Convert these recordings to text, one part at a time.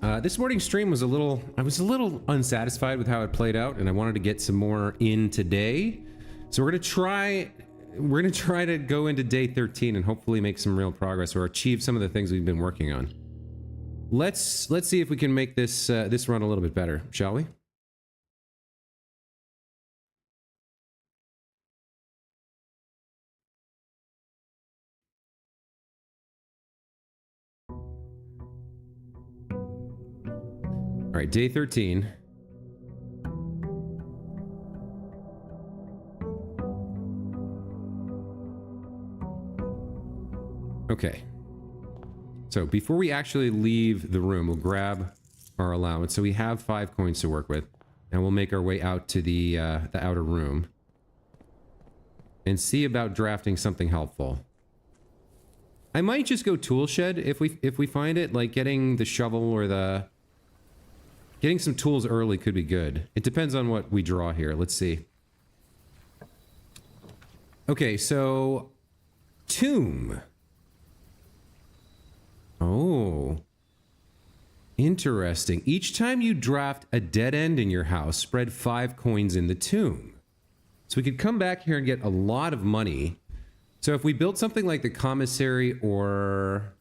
This morning's stream was I was a little unsatisfied with how it played out, and I wanted to get some more in today. So we're gonna try to go into day 13 and hopefully make some real progress or achieve some of the things we've been working on. Let's see if we can make this this run a little bit better, shall we? All right, day 13. Okay. So before we actually leave the room, we'll grab our allowance. So we have 5 coins to work with, and we'll make our way out to the outer room and see about drafting something helpful. I might just go tool shed if we find it, like getting the shovel or getting some tools early could be good. It depends on what we draw here. Let's see. Okay, so tomb. Oh. Interesting. Each time you draft a dead end in your house, spread 5 coins in the tomb. So we could come back here and get a lot of money. So if we build something like the commissary or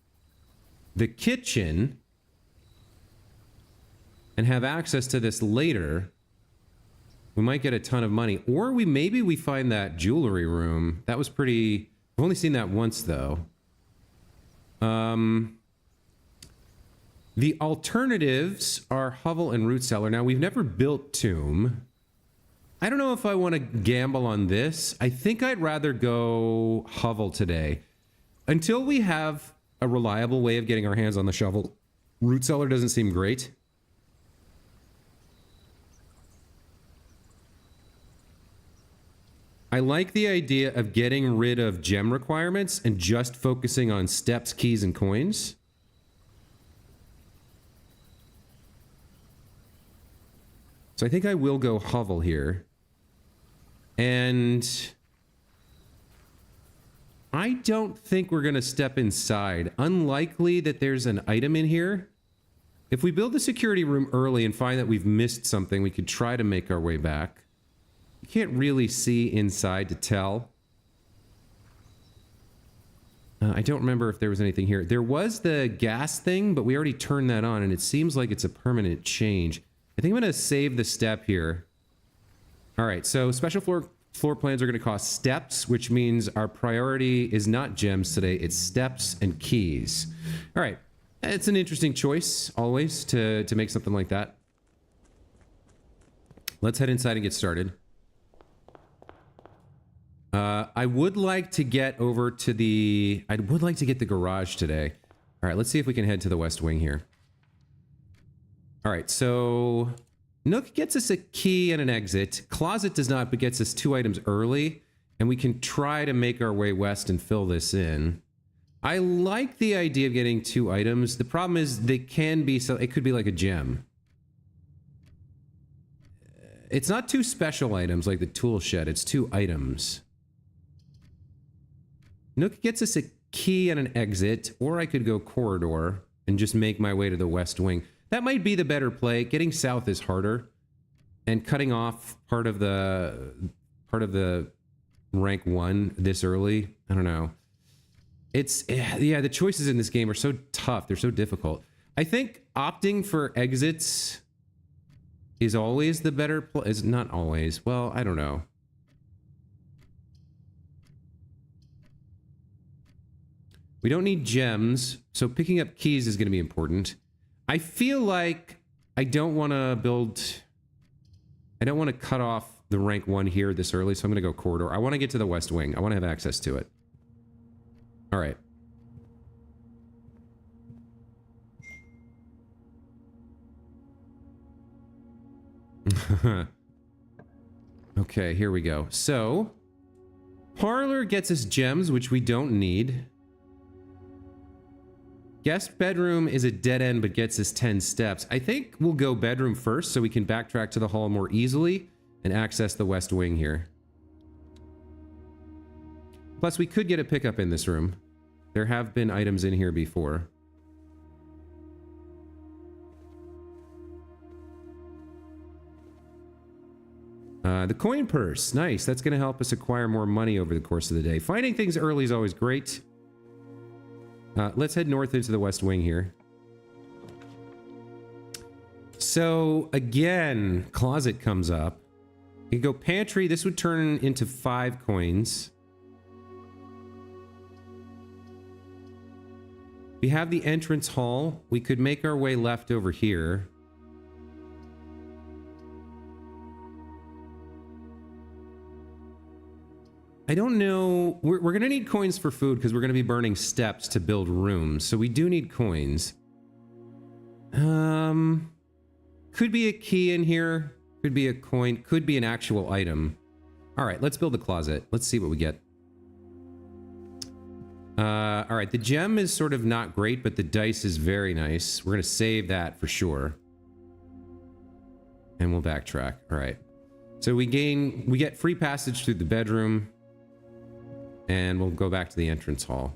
the kitchen and have access to this later, we might get a ton of money. Or maybe we find that jewelry room. That was pretty... I've only seen that once, though. The alternatives are hovel and root cellar. Now, we've never built tomb. I don't know if I want to gamble on this. I think I'd rather go hovel today. Until we have a reliable way of getting our hands on the shovel, root cellar doesn't seem great. I like the idea of getting rid of gem requirements and just focusing on steps, keys, and coins. So I think I will go hovel here. And I don't think we're going to step inside. Unlikely that there's an item in here. If we build the security room early and find that we've missed something, we could try to make our way back. You can't really see inside to tell. I don't remember if there was anything here. There was the gas thing, but we already turned that on, and it seems like it's a permanent change. I think I'm going to save the step here. All right, so special floor plans are going to cost steps, which means our priority is not gems today. It's steps and keys. All right, it's an interesting choice, always, to make something like that. Let's head inside and get started. I would like to get over to the... I would like to get the garage today. All right, let's see if we can head to the west wing here. All right, so Nook gets us a key and an exit. Closet does not, but gets us 2 items early, and we can try to make our way west and fill this in. I like the idea of getting 2 items. The problem is they can be... so it could be like a gem. It's not 2 special items like the tool shed. It's 2 items. Nook gets us a key and an exit, or I could go corridor and just make my way to the west wing. That might be the better play. Getting south is harder, and cutting off part of the rank 1 this early, I don't know. It's... yeah, the choices in this game are so tough. They're so difficult. I think opting for exits is always the better play. Is not always. Well, I don't know. We don't need gems, so picking up keys is going to be important. I feel like I don't want to build... I don't want to cut off the rank 1 here this early, so I'm going to go corridor. I want to get to the west wing. I want to have access to it. All right. Okay, here we go. So, parlor gets us gems, which we don't need. Guest bedroom is a dead end, but gets us 10 steps. I think we'll go bedroom first, so we can backtrack to the hall more easily and access the west wing here. Plus, we could get a pickup in this room. There have been items in here before. The coin purse. Nice. That's going to help us acquire more money over the course of the day. Finding things early is always great. Let's head north into the West Wing here. So, again, closet comes up. You can go pantry. This would turn into 5 coins. We have the entrance hall. We could make our way left over here. I don't know. We're going to need coins for food because we're going to be burning steps to build rooms. So we do need coins. Could be a key in here. Could be a coin. Could be an actual item. All right, let's build a closet. Let's see what we get. All right, the gem is sort of not great, but the dice is very nice. We're going to save that for sure. And we'll backtrack. All right. So we get free passage through the bedroom. And we'll go back to the entrance hall.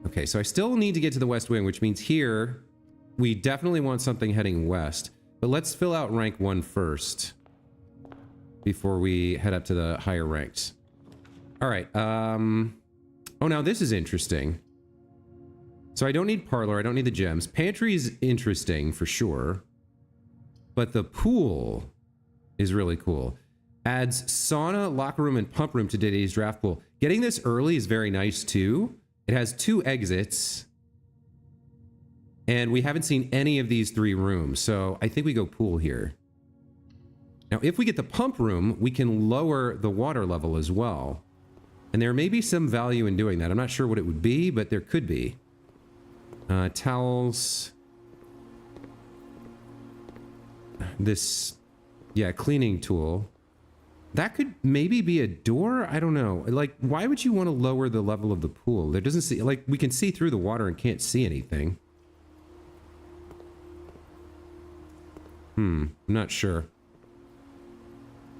Okay, so I still need to get to the West Wing, which means here, we definitely want something heading west. But let's fill out rank 1 first before we head up to the higher ranks. All right. Oh, now this is interesting. So I don't need parlor. I don't need the gems. Pantry is interesting for sure. But the pool is really cool. Adds sauna, locker room, and pump room to today's draft pool. Getting this early is very nice too. It has 2 exits. And we haven't seen any of these 3 rooms. So I think we go pool here. Now, if we get the pump room, we can lower the water level as well. And there may be some value in doing that. I'm not sure what it would be, but there could be. Towels. This, yeah, cleaning tool. That could maybe be a door? I don't know. Like, why would you want to lower the level of the pool? There doesn't see, like, we can see through the water and can't see anything. I'm not sure.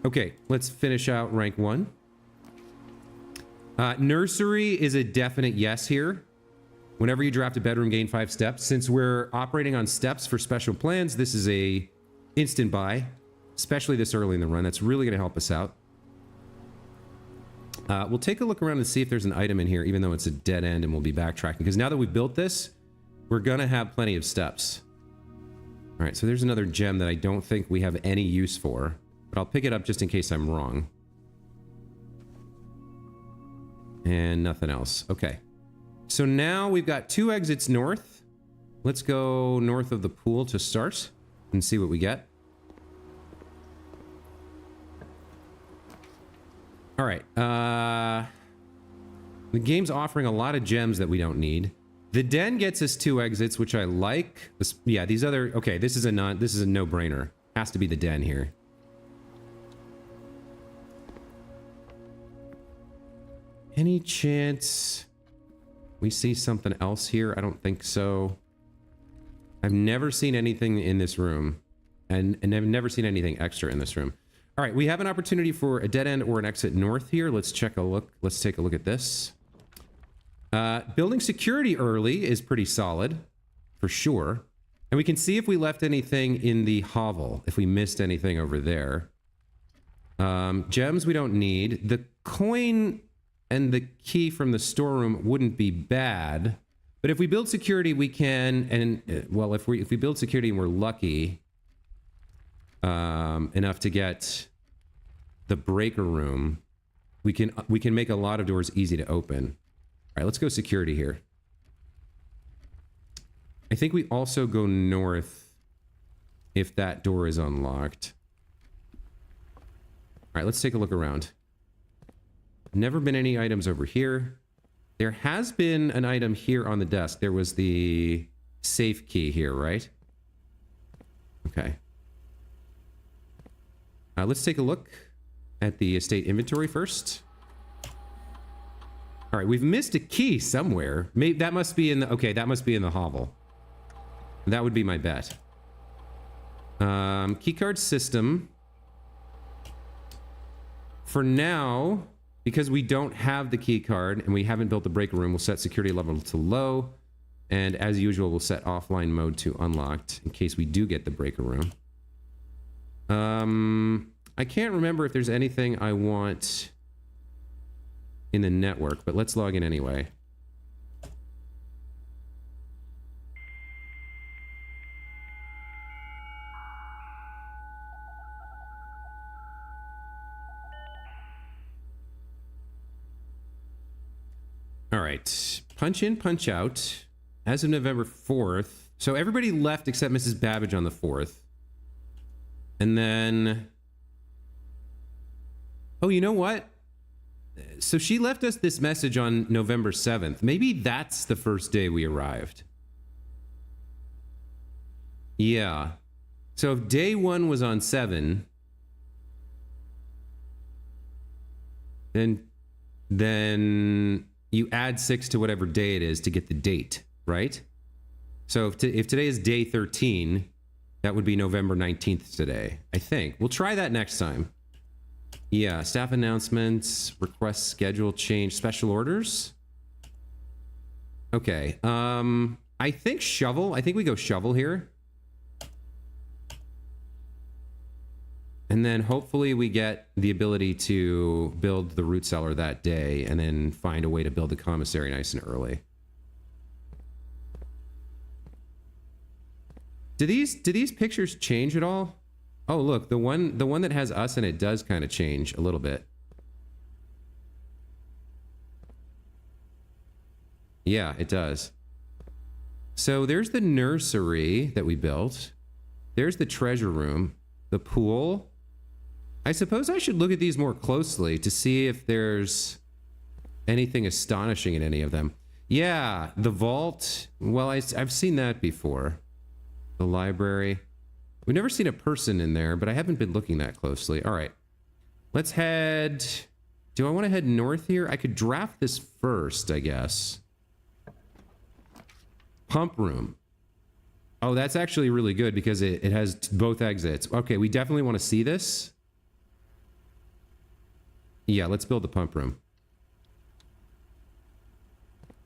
Okay, let's finish out rank 1. Nursery is a definite yes here. Whenever you draft a bedroom, gain 5 steps. Since we're operating on steps for special plans, this is a instant buy. Especially this early in the run. That's really going to help us out. We'll take a look around and see if there's an item in here, even though it's a dead end, and we'll be backtracking. Because now that we've built this, we're going to have plenty of steps. All right, so there's another gem that I don't think we have any use for. But I'll pick it up just in case I'm wrong. And nothing else. Okay. So now we've got 2 exits north. Let's go north of the pool to start and see what we get. All right, the game's offering a lot of gems that we don't need. The den gets us 2 exits, which I like. Yeah, these other, okay, this is a no-brainer. Has to be the den here. Any chance we see something else here? I don't think so. I've never seen anything in this room, and I've never seen anything extra in this room. All right, we have an opportunity for a dead end or an exit north here. Let's take a look at this. Building security early is pretty solid, for sure. And we can see if we left anything in the hovel, if we missed anything over there. Gems we don't need. The coin and the key from the storeroom wouldn't be bad. But if we build security, we can, and well, if we build security and we're lucky enough to get the breaker room, we can make a lot of doors easy to open. All right, let's go security here. I think we also go north if that door is unlocked. All right, let's take a look around. Never been any items over here. There has been an item here on the desk. There was the safe key here, right? Okay. Let's take a look at the estate inventory first. All right, we've missed a key somewhere. Maybe that must be in the, okay, that must be in the hovel. That would be my bet. Keycard system. For now, because we don't have the key card and we haven't built the breaker room, we'll set security level to low. And as usual, we'll set offline mode to unlocked in case we do get the breaker room. I can't remember if there's anything I want in the network, but let's log in anyway. All right. Punch in, punch out. As of November 4th. So everybody left except Mrs. Babbage on the 4th. And then... Oh, you know what? So she left us this message on November 7th. Maybe that's the first day we arrived. Yeah. So if day 1 was on 7, then you add 6 to whatever day it is to get the date, right? So if today is day 13, that would be November 19th today, I think. We'll try that next time. Yeah, staff announcements, request schedule change, special orders. Okay, I think shovel. I think we go shovel here. And then hopefully we get the ability to build the root cellar that day and then find a way to build the commissary nice and early. Do these pictures change at all? Oh, look, the one that has us in it does kind of change a little bit. Yeah, it does. So there's the nursery that we built. There's the treasure room, the pool. I suppose I should look at these more closely to see if there's anything astonishing in any of them. Yeah, the vault. Well, I've seen that before. The library. We've never seen a person in there, but I haven't been looking that closely. All right. Let's head... Do I want to head north here? I could draft this first, I guess. Pump room. Oh, that's actually really good because it has both exits. Okay, we definitely want to see this. Yeah, let's build the pump room.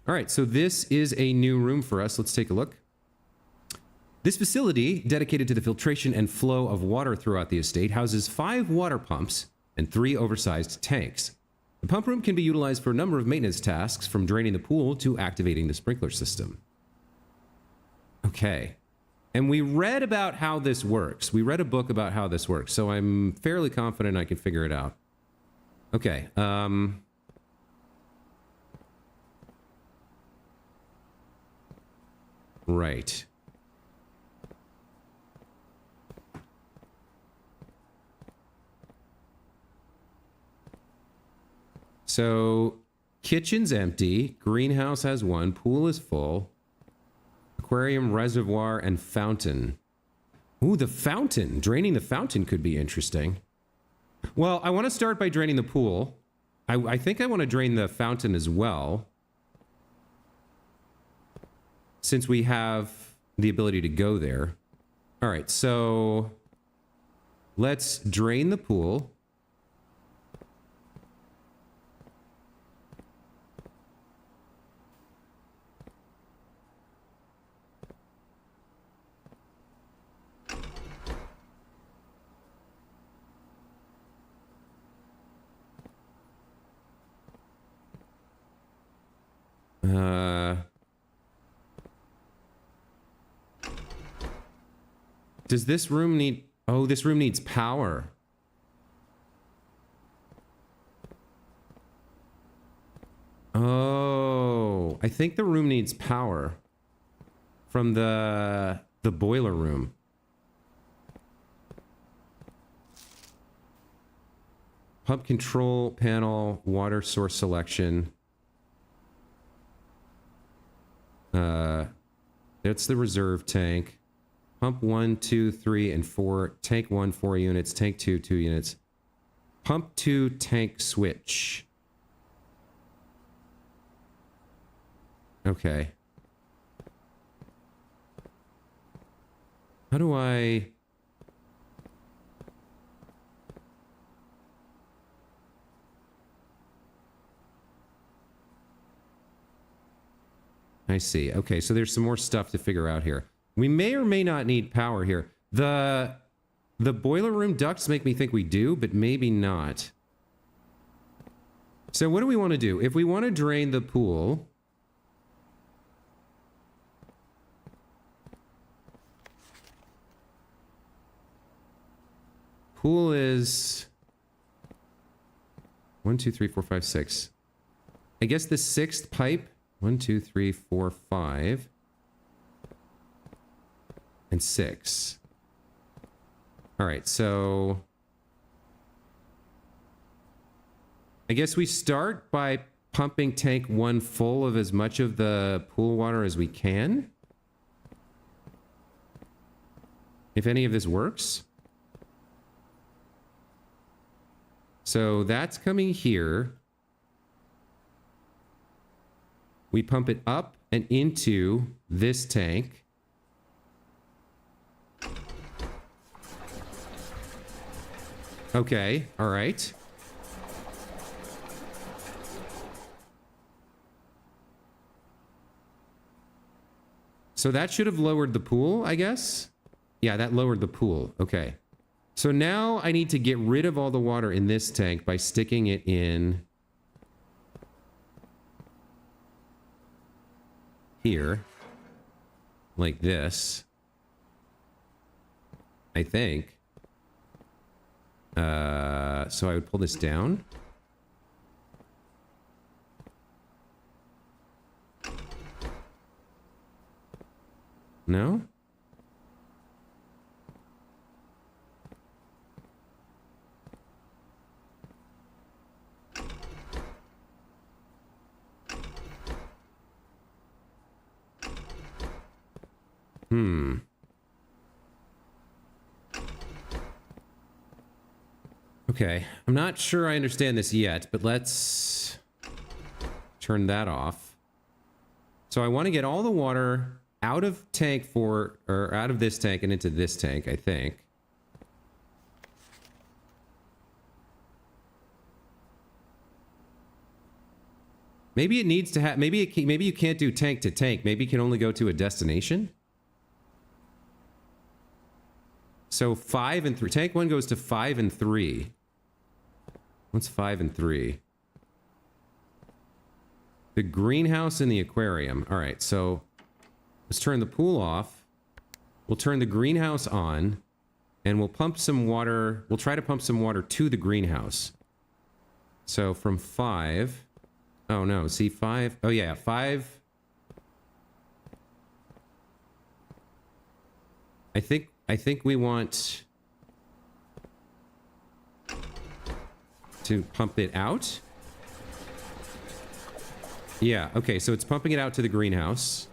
All right, so this is a new room for us. Let's take a look. This facility, dedicated to the filtration and flow of water throughout the estate, houses 5 water pumps and 3 oversized tanks. The pump room can be utilized for a number of maintenance tasks, from draining the pool to activating the sprinkler system. Okay. And we read about how this works. We read a book about how this works, so I'm fairly confident I can figure it out. Okay. Right. So, kitchen's empty, greenhouse has 1, pool is full, aquarium, reservoir, and fountain. Ooh, the fountain. Draining the fountain could be interesting. Well, I want to start by draining the pool. I think I want to drain the fountain as well, since we have the ability to go there. All right, so let's drain the pool. Does this room need... Oh, this room needs power. Oh, I think the room needs power from the boiler room. Pump control panel, water source selection. That's the reserve tank. Pump 1, 2, 3, and 4. Tank 1, 4 units. Tank 2, 2 units. Pump 2, tank switch. Okay. How do I... I see. Okay, so there's some more stuff to figure out here. We may or may not need power here. The The boiler room ducts make me think we do, but maybe not. So what do we want to do? If we want to drain the pool... Pool is... 1, 2, 3, 4, 5, 6. I guess the sixth pipe... 1, 2, 3, 4, 5... and 6. All right, so... I guess we start by pumping tank 1 full of as much of the pool water as we can. If any of this works. So that's coming here. We pump it up and into this tank. Okay, all right. So that should have lowered the pool, I guess? Yeah, that lowered the pool. Okay. So now I need to get rid of all the water in this tank by sticking it in here. Like this. I think. So I would pull this down. No? Okay, I'm not sure I understand this yet, but let's turn that off. So I want to get all the water out of tank 4, or out of this tank and into this tank, I think. Maybe it needs to have, maybe you can't do tank to tank. Maybe you can only go to a destination. So 5 and 3. Tank 1 goes to 5 and 3. What's 5 and 3? The greenhouse and the aquarium. All right, so let's turn the pool off. We'll turn the greenhouse on, and we'll pump some water. We'll try to pump some water to the greenhouse. So from 5. Oh no, see 5. Oh yeah, 5. I think we want to pump it out. Yeah, okay, so it's pumping it out to the greenhouse.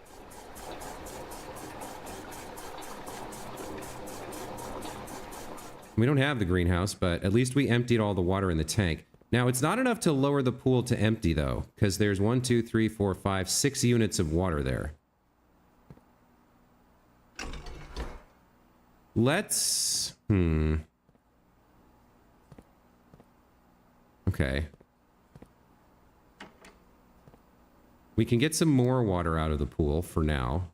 We don't have the greenhouse, but at least we emptied all the water in the tank. Now, it's not enough to lower the pool to empty, though, because there's 1, 2, 3, 4, 5, 6 units of water there. Let's... Okay. We can get some more water out of the pool for now.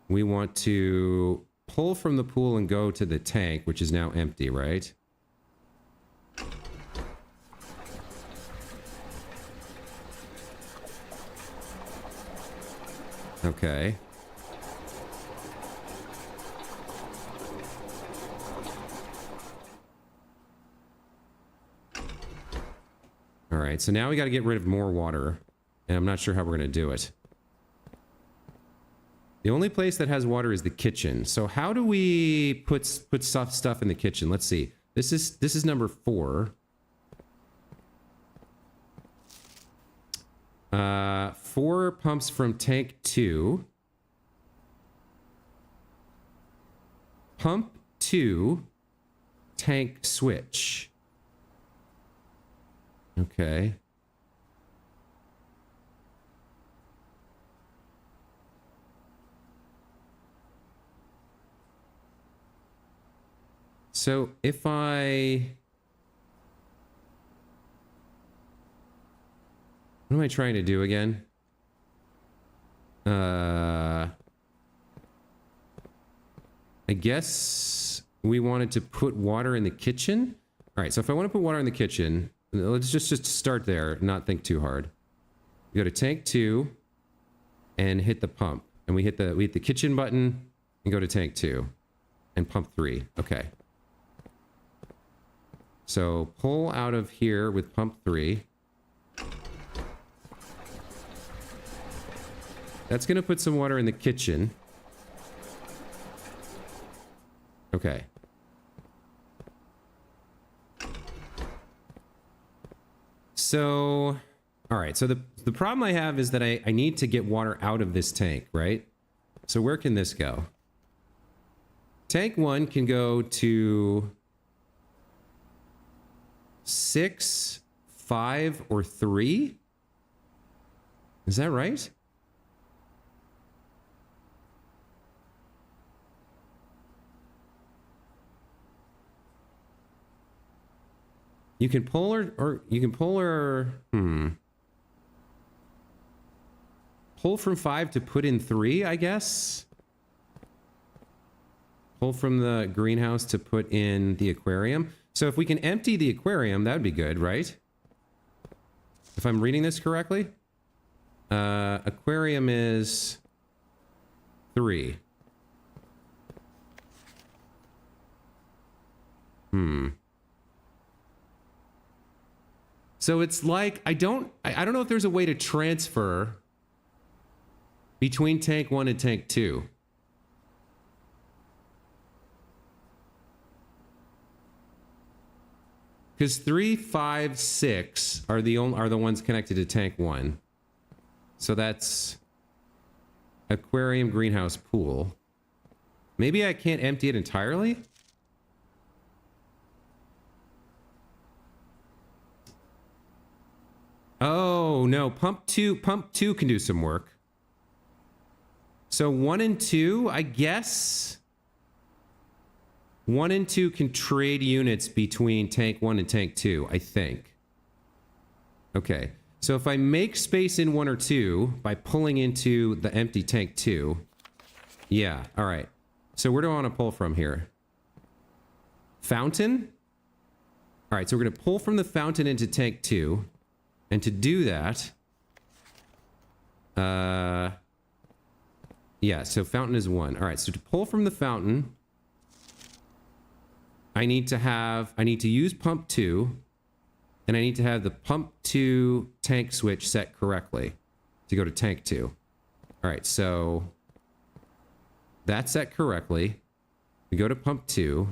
We want to pull from the pool and go to the tank, which is now empty, right? Okay. All right, so now we got to get rid of more water, and I'm not sure how we're going to do it. The only place that has water is the kitchen. So how do we put stuff in the kitchen? Let's see. This is number 4. 4 pumps from tank 2. Pump 2, tank switch. Okay. So if I... What am I trying to do again? I guess we wanted to put water in the kitchen. All right, so if I want to put water in the kitchen, let's just start there, not think too hard. We go to tank 2 and hit the pump. And we hit the kitchen button and go to tank 2 and pump 3. Okay. So pull out of here with pump 3. That's going to put some water in the kitchen. Okay. So, all right. So the problem I have is that I need to get water out of this tank, right? So where can this go? Tank 1 can go to 6, 5, or 3. Is that right? You can pull or you can pull her. Pull from 5 to put in 3, I guess. Pull from the greenhouse to put in the aquarium. So if we can empty the aquarium, that would be good, right? If I'm reading this correctly. Aquarium is 3. So it's like, I don't know if there's a way to transfer between tank 1 and tank 2. Because 3, 5, 6 are the ones connected to tank 1. So that's aquarium, greenhouse, pool. Maybe I can't empty it entirely? Oh, no. Pump 2 can do some work. So 1 and 2, I guess 1 and 2 can trade units between tank 1 and tank 2, I think. Okay. So if I make space in 1 or 2 by pulling into the empty tank 2. Yeah, all right. So where do I want to pull from here? Fountain? All right, so we're going to pull from the fountain into tank 2. And to do that, yeah, so fountain is 1. All right, so to pull from the fountain, I need to use pump 2, and I need to have the pump 2 tank switch set correctly to go to tank 2. All right, so that's set correctly. We go to pump 2,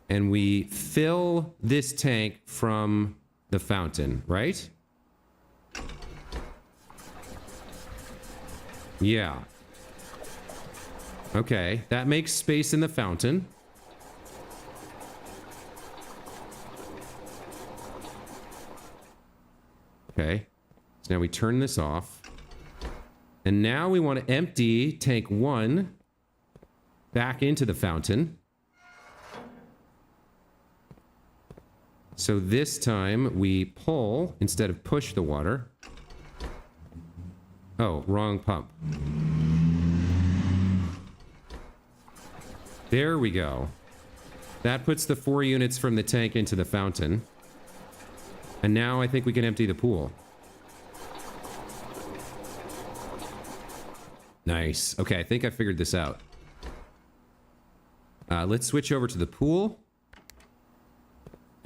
and we fill this tank from the fountain, right? Yeah. Okay, that makes space in the fountain. Okay, so now we turn this off. And now we want to empty tank 1 back into the fountain. So this time we pull instead of push the water. Oh, wrong pump. There we go. That puts the 4 units from the tank into the fountain. And now I think we can empty the pool. Nice. Okay, I think I figured this out. Let's switch over to the pool.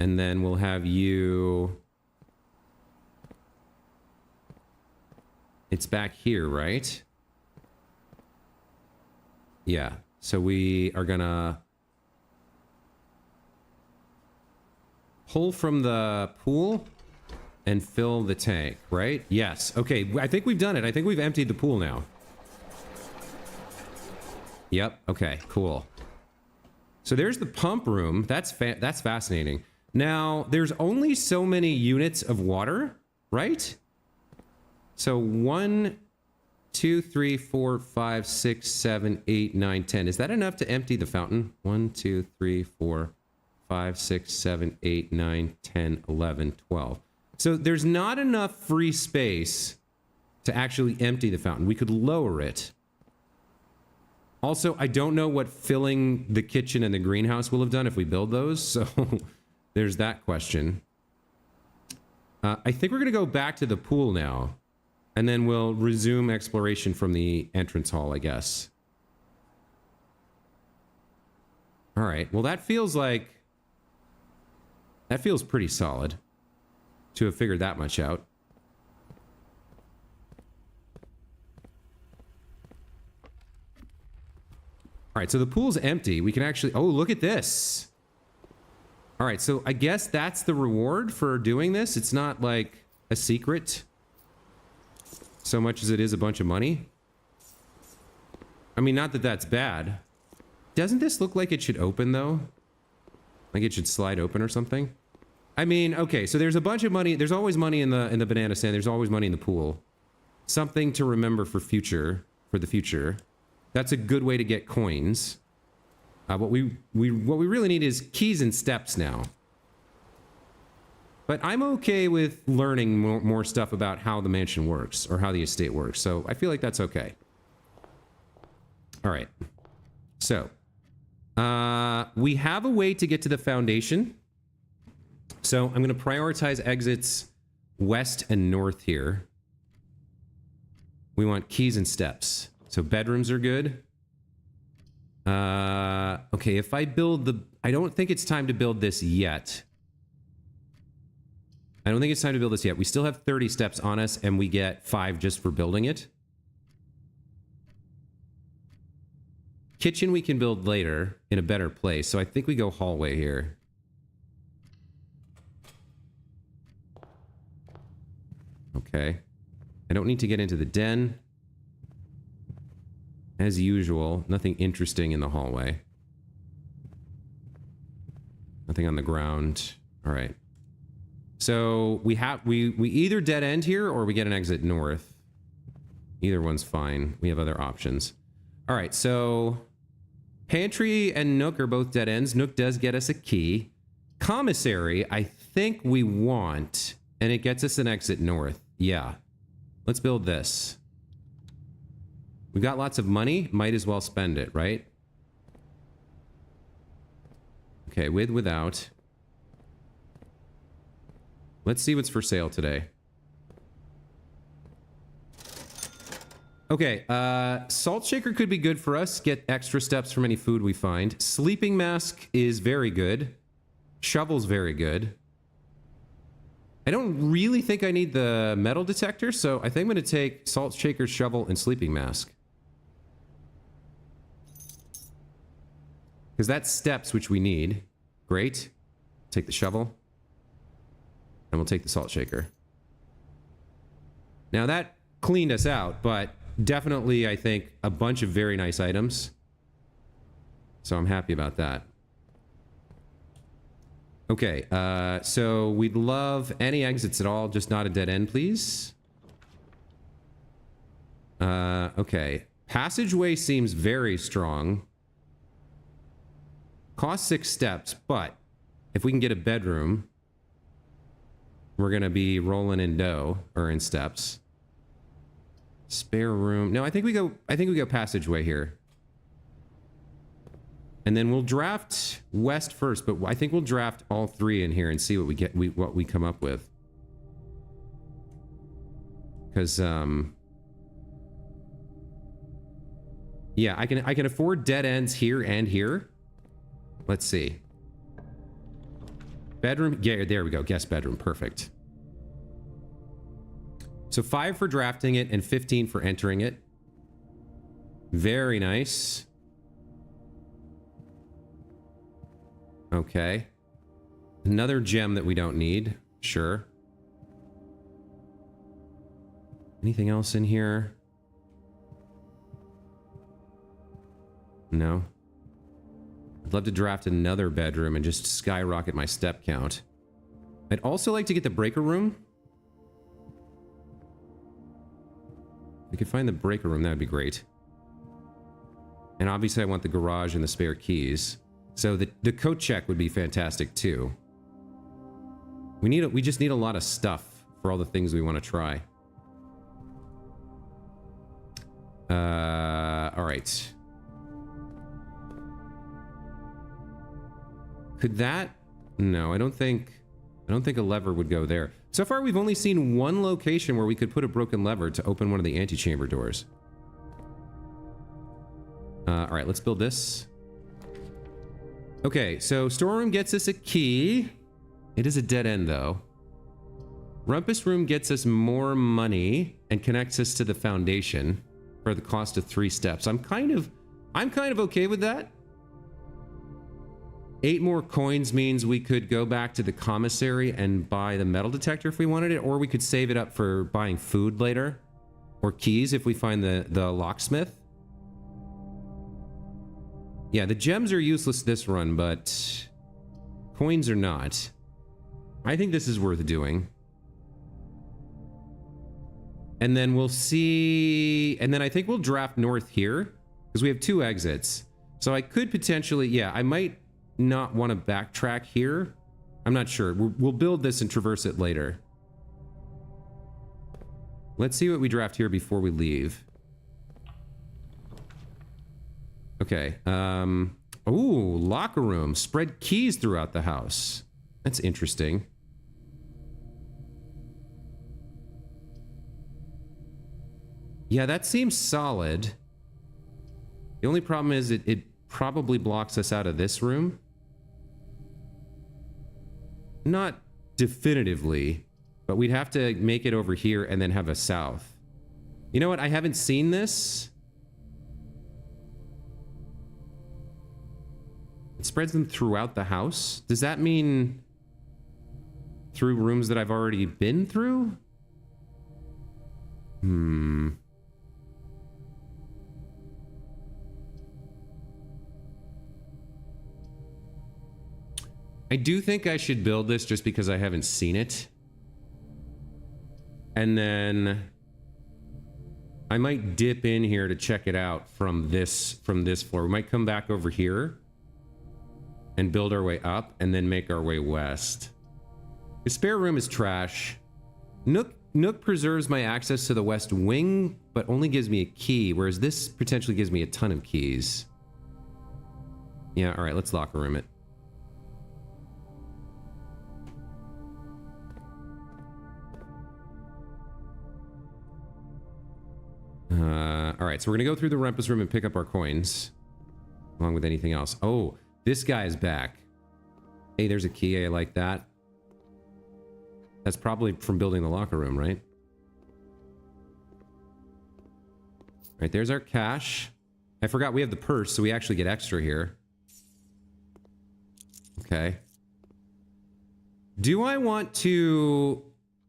And then we'll have you... It's back here, right? Yeah. So we are gonna pull from the pool and fill the tank, right? Yes. Okay, I think we've done it. I think we've emptied the pool now. Yep. Okay, cool. So there's the pump room. That's fascinating. Now, there's only so many units of water, right? So 1, 2, 3, 4, 5, 6, 7, 8, 9, 10. Is that enough to empty the fountain? 1, 2, 3, 4, 5, 6, 7, 8, 9, 10, 11, 12. So there's not enough free space to actually empty the fountain. We could lower it. Also, I don't know what filling the kitchen and the greenhouse will have done if we build those, so there's that question. I think we're going to go back to the pool now, and then we'll resume exploration from the entrance hall, I guess. All right, well, that feels pretty solid to have figured that much out. All right, so the pool's empty. We can actually... Oh, look at this. All right, so I guess that's the reward for doing this. It's not like a secret so much as it is a bunch of money. I mean, not that that's bad. Doesn't this look like it should open, though? Like it should slide open or something? I mean, okay, so there's a bunch of money. There's always money in the banana stand. There's always money in the pool. Something to remember for the future. That's a good way to get coins. What we really need is keys and steps now. But I'm okay with learning more stuff about how the mansion works or how the estate works. So I feel like that's okay. All right. So we have a way to get to the foundation. So I'm going to prioritize exits west and north here. We want keys and steps. So bedrooms are good. Okay, if I build the... I don't think it's time to build this yet. I don't think it's time to build this yet. We still have 30 steps on us, and we get 5 just for building it. Kitchen we can build later in a better place, so I think we go hallway here. Okay. I don't need to get into the den. As usual, nothing interesting in the hallway. Nothing on the ground. All right. So we either dead end here or we get an exit north. Either one's fine. We have other options. All right, so pantry and Nook are both dead ends. Nook does get us a key. Commissary, I think we want, and it gets us an exit north. Yeah. Let's build this. We've got lots of money. Might as well spend it, right? Okay, without. Let's see what's for sale today. Okay, salt shaker could be good for us. Get extra steps from any food we find. Sleeping mask is very good. Shovel's very good. I don't really think I need the metal detector, so I think I'm going to take salt shaker, shovel, and sleeping mask. Because that's steps which we need. Great. Take the shovel. And we'll take the salt shaker. Now that cleaned us out, but definitely, I think, a bunch of very nice items. So I'm happy about that. Okay, so we'd love any exits at all, just not a dead end, please. Okay. Passageway seems very strong. Cost 6 steps, but if we can get a bedroom, we're going to be rolling in dough, or in steps. Spare room. No, I think we go passageway here. And then we'll draft west first, but I think we'll draft all 3 in here and see what we come up with. Because yeah, I can afford dead ends here and here. Let's see. Bedroom. Yeah, there we go. Guest bedroom. Perfect. So 5 for drafting it and 15 for entering it. Very nice. Okay. Another gem that we don't need. Sure. Anything else in here? No. I'd love to draft another bedroom and just skyrocket my step count. I'd also like to get the breaker room. If we could find the breaker room, that would be great. And obviously I want the garage and the spare keys. So the coat check would be fantastic too. We just need a lot of stuff for all the things we want to try. All right. Could that? No, I don't think a lever would go there. So far, we've only seen one location where we could put a broken lever to open one of the antechamber doors. All right, let's build this. Okay, so storeroom gets us a key. It is a dead end, though. Rumpus room gets us more money and connects us to the foundation for the cost of 3 steps. I'm kind of okay with that. 8 more coins means we could go back to the commissary and buy the metal detector if we wanted it, or we could save it up for buying food later, or keys if we find the locksmith. Yeah, the gems are useless this run, but coins are not. I think this is worth doing. And then we'll see, and then I think we'll draft north here because we have 2 exits. So I could potentially, yeah, I might not want to backtrack here. I'm not sure. We'll build this and traverse it later. Let's see what we draft here before we leave. Okay. Ooh, locker room. Spread keys throughout the house. That's interesting. Yeah, that seems solid. The only problem is it probably blocks us out of this room. Not definitively, but we'd have to make it over here and then have a south. You know what? I haven't seen this. It spreads them throughout the house. Does that mean through rooms that I've already been through? I do think I should build this just because I haven't seen it. And then I might dip in here to check it out from this floor. We might come back over here and build our way up and then make our way west. The spare room is trash. Nook preserves my access to the west wing, but only gives me a key, whereas this potentially gives me a ton of keys. Yeah, all right, let's locker room it. All right, so we're gonna go through the rumpus room and pick up our coins, along with anything else. Oh, this guy is back. Hey, there's a key. I like that. That's probably from building the locker room, right? Right, there's our cash. I forgot we have the purse, so we actually get extra here. Okay. Do I want to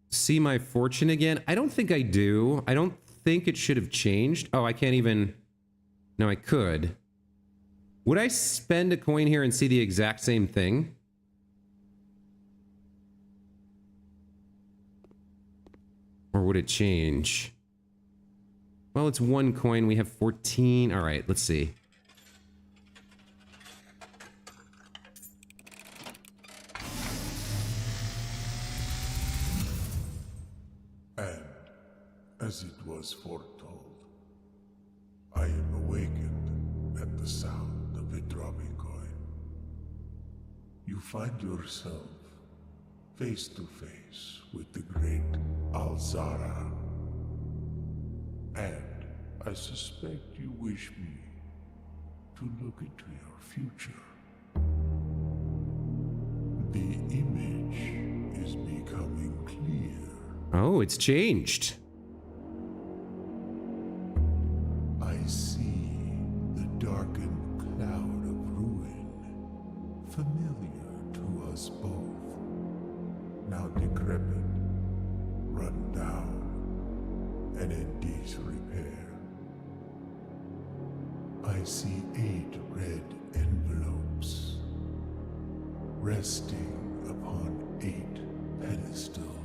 see my fortune again? I don't think I do. I don't think it should have changed. Oh, I can't even... No, I could. Would I spend a coin here and see the exact same thing? Or would it change? Well, it's 1 coin. We have 14. All right, let's see. And as it was foretold, I am awakened at the sound of a dropping coin. You find yourself face to face with the great Alzara. And I suspect you wish me to look into your future. The image is becoming clear. Oh, it's changed. I see the darkened cloud of ruin, familiar to us both, now decrepit, run down, and in disrepair. I see 8 red envelopes, resting upon 8 pedestals.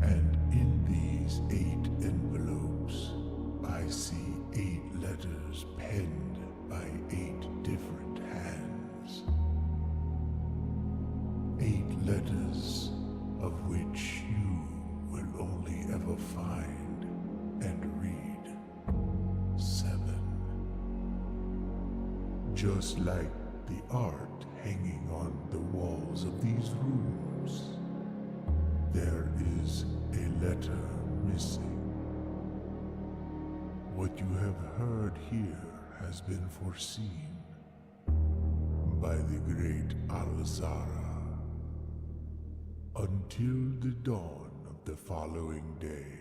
And in these 8 envelopes, I see 8 letters penned by 8 different hands. 8 letters of which you will only ever find just like the art hanging on the walls of these rooms. There is a letter missing. What you have heard here has been foreseen by the great Alzara. Until the dawn of the following day,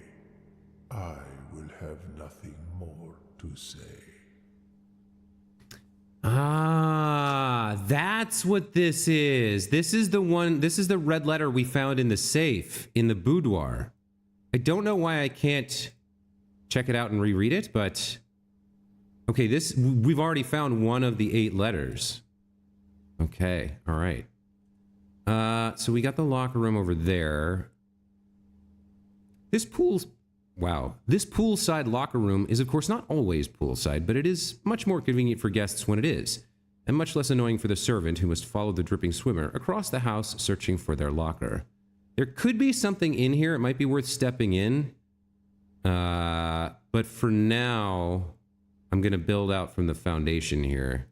I will have nothing more to say. Ah, that's what this is. This is the one, this is the red letter we found in the safe in the boudoir. I don't know why I can't check it out and reread it, but okay, this, we've already found one of the 8 letters. Okay, all right. So we got the locker room over there. This poolside locker room is of course not always poolside, but it is much more convenient for guests when it is, and much less annoying for the servant who must follow the dripping swimmer across the house searching for their locker. There could be something in here. It might be worth stepping in. But for now, I'm going to build out from the foundation here.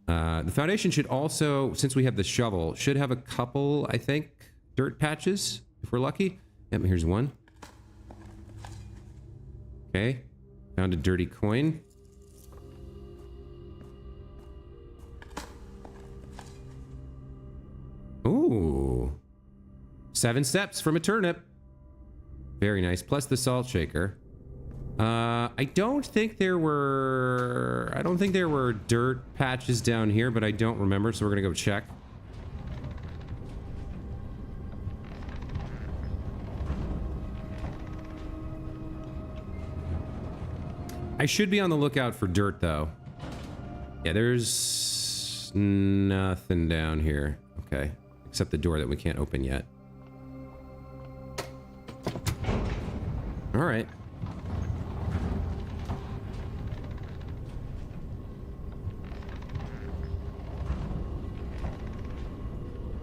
The foundation should also, since we have the shovel, should have a couple, I think, dirt patches, if we're lucky. Yep, here's one. Okay, found a dirty coin. Ooh. 7 steps from a turnip. Very nice. Plus the salt shaker. I don't think there were dirt patches down here, but I don't remember, so we're gonna go check. I should be on the lookout for dirt, though. Yeah, there's nothing down here. Okay, except the door that we can't open yet. All right.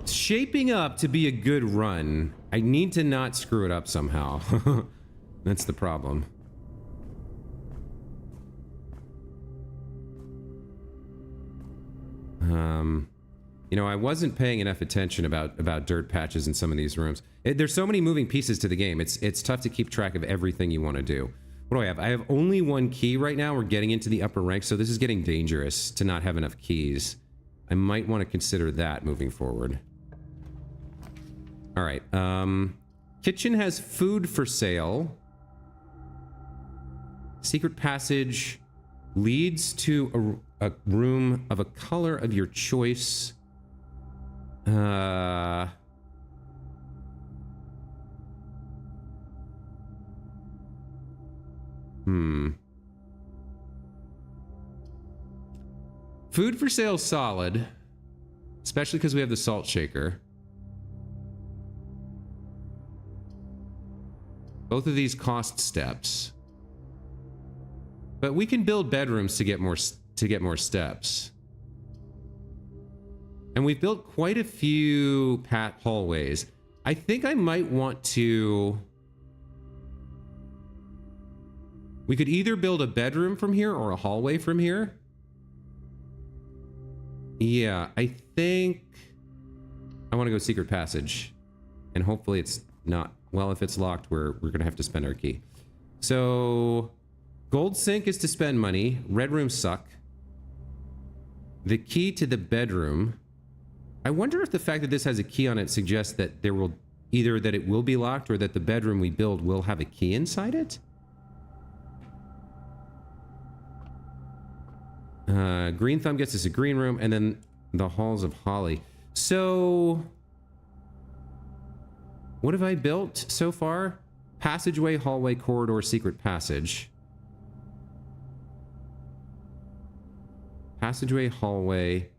It's shaping up to be a good run. I need to not screw it up somehow. That's the problem. You know, I wasn't paying enough attention about dirt patches in some of these rooms. There's so many moving pieces to the game. It's tough to keep track of everything you want to do. What do I have? I have only 1 key right now. We're getting into the upper ranks, so this is getting dangerous to not have enough keys. I might want to consider that moving forward. All right. Kitchen has food for sale. Secret passage leads to a room of a color of your choice. Food for sale solid, especially because we have the salt shaker. Both of these cost steps. But we can build bedrooms to get more steps. And we've built quite a few hallways. I think I might want to... We could either build a bedroom from here or a hallway from here. Yeah, I think I want to go secret passage. And hopefully it's not... Well, if it's locked, we're going to have to spend our key. So... Gold sink is to spend money. Red rooms suck. The key to the bedroom. I wonder if the fact that this has a key on it suggests that there will either that it will be locked or that the bedroom we build will have a key inside it. Green thumb gets us a green room, and then the halls of holly. So, what have I built so far? Passageway, hallway, corridor, secret passage. Passageway, hallway,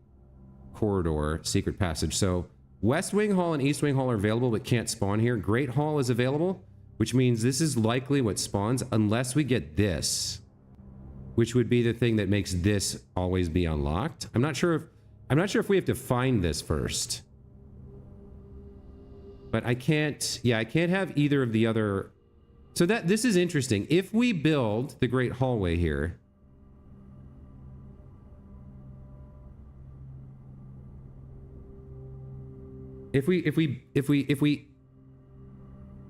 corridor, secret passage. So West Wing Hall and East Wing Hall are available but can't spawn here. Great Hall is available, which means this is likely what spawns unless we get this, which would be the thing that makes this always be unlocked. I'm not sure if we have to find this first. But I can't have either of the other. So this is interesting. If we build the Great Hallway here, if we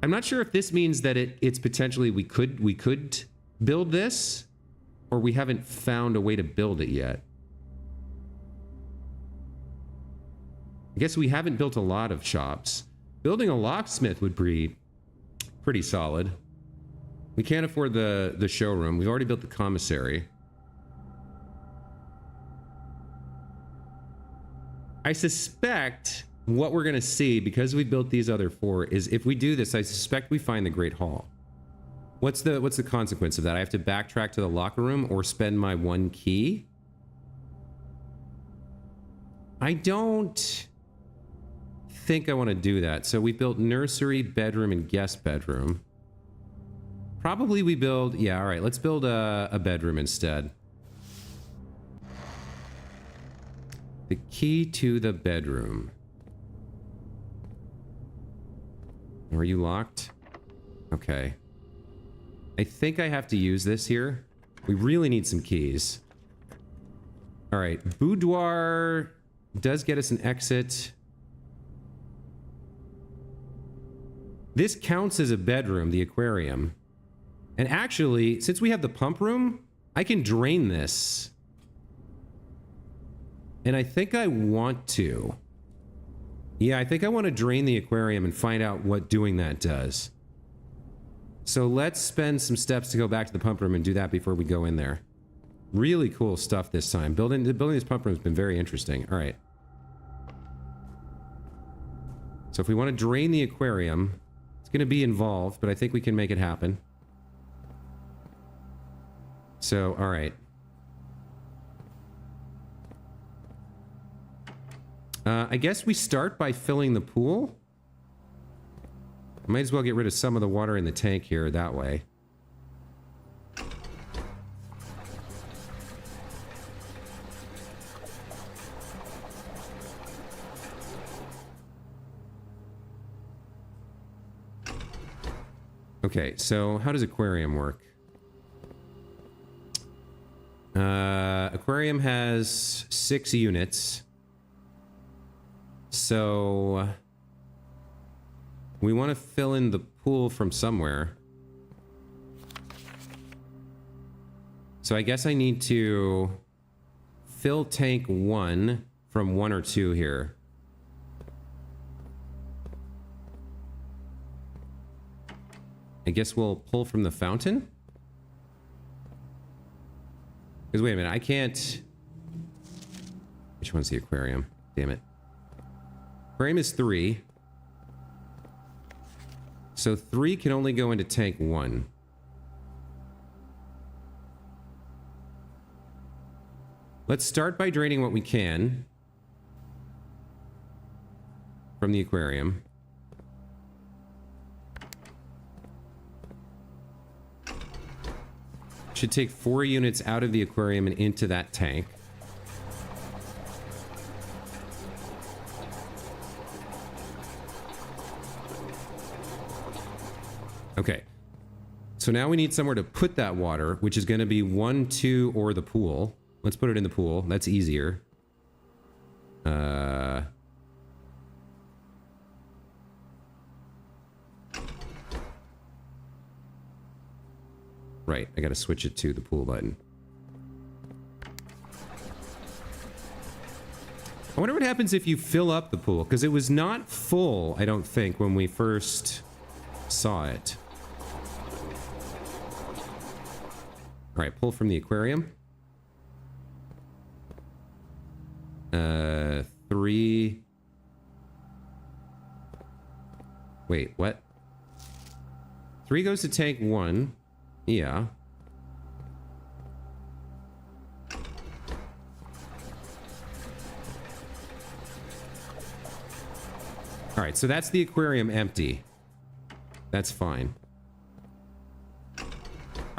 I'm not sure if this means that it's potentially we could build this, or we haven't found a way to build it yet. I guess we haven't built a lot of shops. Building a locksmith would be pretty solid. We can't afford the showroom. We've already built the commissary. I suspect what we're going to see, because we built these other 4, is if we do this, I suspect we find the Great Hall. What's the consequence of that? I have to backtrack to the locker room or spend my 1 key? I don't think I want to do that. So we built nursery, bedroom, and guest bedroom. Probably we build... Yeah, all right. Let's build a bedroom instead. The key to the bedroom. Are you locked? Okay. I think I have to use this here. We really need some keys. All right. Boudoir does get us an exit. This counts as a bedroom, the aquarium. And actually, since we have the pump room, I can drain this. And I think I want to. Yeah, I think I want to drain the aquarium and find out what doing that does. So let's spend some steps to go back to the pump room and do that before we go in there. Really cool stuff this time. Building this pump room has been very interesting. All right. So if we want to drain the aquarium, it's going to be involved, but I think we can make it happen. So, all right. I guess we start by filling the pool. Might as well get rid of some of the water in the tank here that way. Okay, so how does aquarium work? Aquarium has 6 units. So we want to fill in the pool from somewhere. So I guess I need to fill tank 1 from 1 or 2 here. I guess we'll pull from the fountain? Because wait a minute, I can't... Which one's the aquarium? Damn it. Aquarium is 3. So 3 can only go into tank 1. Let's start by draining what we can from the aquarium. Should take 4 units out of the aquarium and into that tank. Okay. So now we need somewhere to put that water, which is going to be 1, 2, or the pool. Let's put it in the pool. That's easier. Right, I gotta switch it to the pool button. I wonder what happens if you fill up the pool, because it was not full, I don't think, when we first saw it. All right, pull from the aquarium. 3. Wait, what? 3 goes to tank 1. Yeah. All right, so that's the aquarium empty. That's fine. All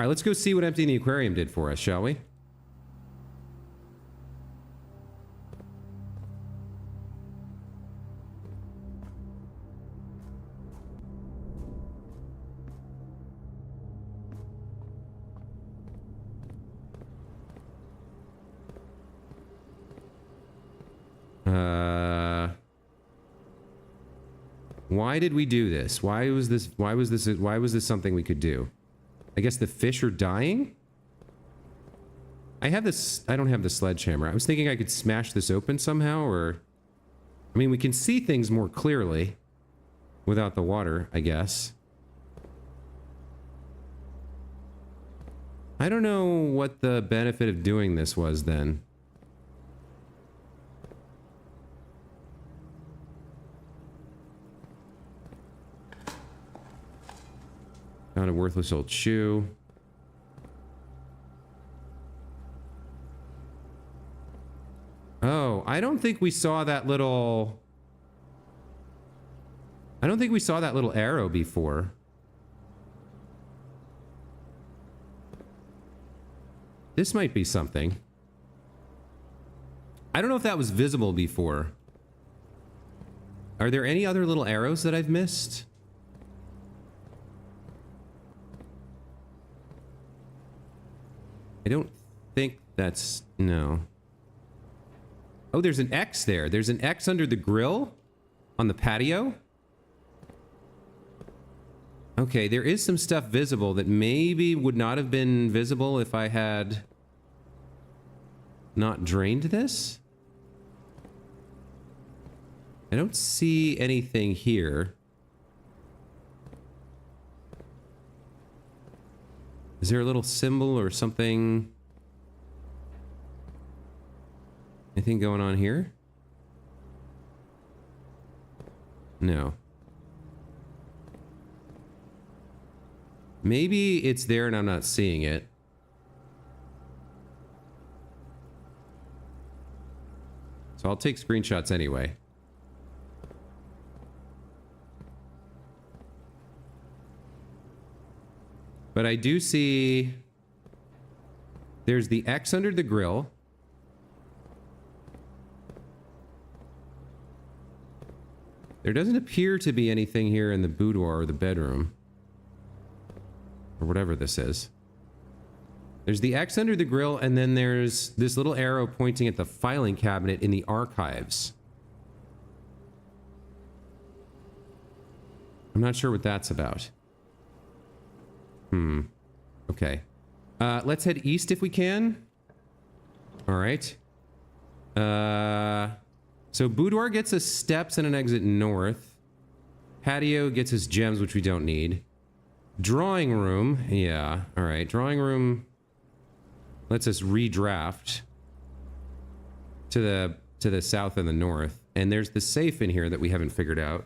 right, let's go see what emptying the aquarium did for us, shall we? Why did we do this? Why was this something we could do? I guess the fish are dying? I don't have the sledgehammer. I was thinking I could smash this open somehow, or... I mean, we can see things more clearly without the water, I guess. I don't know what the benefit of doing this was then. Found a worthless old shoe. Oh, I don't think we saw that little... I don't think we saw that little arrow before. This might be something. I don't know if that was visible before. Are there any other little arrows that I've missed? I don't think that's... no. Oh, there's an X there. There's an X under the grill on the patio. Okay, there is some stuff visible that maybe would not have been visible if I had not drained this. I don't see anything here. Is there a little symbol or something? Anything going on here? No. Maybe it's there and I'm not seeing it. So I'll take screenshots anyway. But I do see there's the X under the grill. There doesn't appear to be anything here in the boudoir or the bedroom. Or whatever this is. There's the X under the grill, and then there's this little arrow pointing at the filing cabinet in the archives. I'm not sure what that's about. Okay. Let's head east if we can. All right. So boudoir gets us steps and an exit north. Patio gets us gems, which we don't need. Drawing room, yeah, all right. Drawing room lets us redraft to the south and the north. And there's the safe in here that we haven't figured out.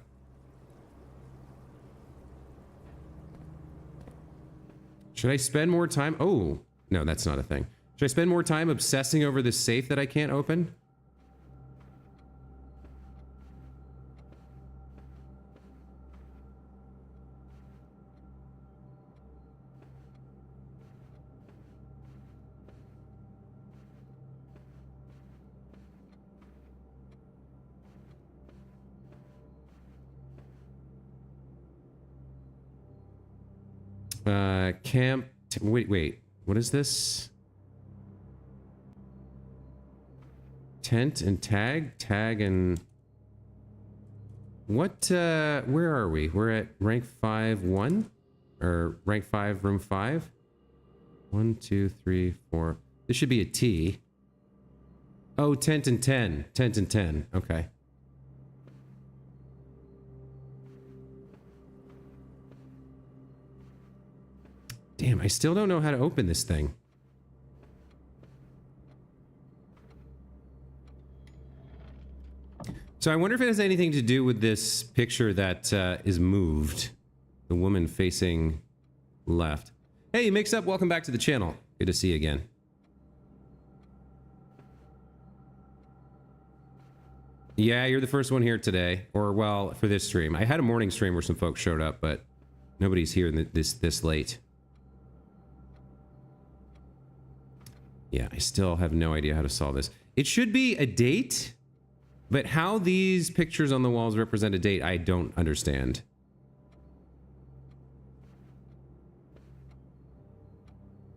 Should I spend more time? Oh, no, that's not a thing. Should I spend more time obsessing over this safe that I can't open? Wait, what is this? Tent and tag and what, where are we? We're at rank 5-1 or rank 5, room 5. 1, 2, 3, 4. This should be a T. Oh, tent and 10. Tent and 10. Okay. Damn, I still don't know how to open this thing. So I wonder if it has anything to do with this picture that is moved. The woman facing left. Hey, Mix Up, welcome back to the channel. Good to see you again. Yeah, you're the first one here today. Or, well, for this stream. I had a morning stream where some folks showed up, but nobody's here this late. Yeah, I still have no idea how to solve this. It should be a date, but how these pictures on the walls represent a date, I don't understand.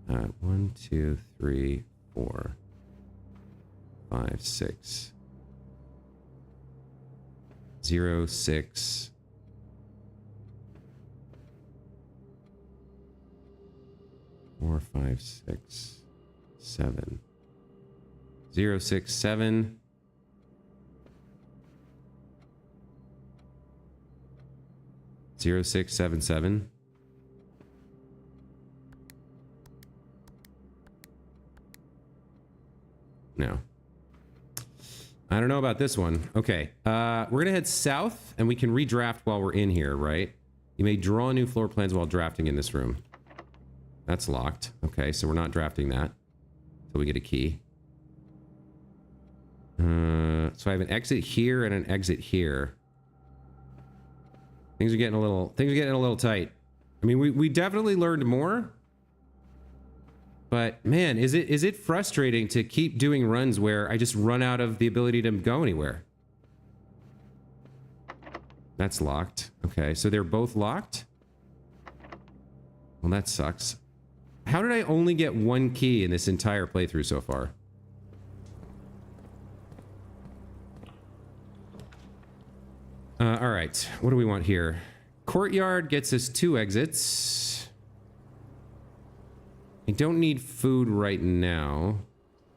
Uh, 1, 2, 3, 4, 5, 6, 0, 6, 4, 5, 6, 7. 0, 6, 7. Zero, 6, 7, 7. No. I don't know about this one. Okay. We're going to head south, and we can redraft while we're in here, right? You may draw new floor plans while drafting in this room. That's locked. Okay, so we're not drafting that until we get a key. So I have an exit here and an exit here. Things are getting a little tight. I mean, we definitely learned more. But man, is it frustrating to keep doing runs where I just run out of the ability to go anywhere? That's locked. Okay, so they're both locked? Well, that sucks. How did I only get one key in this entire playthrough so far? All right, what do we want here? Courtyard gets us 2 exits. I don't need food right now.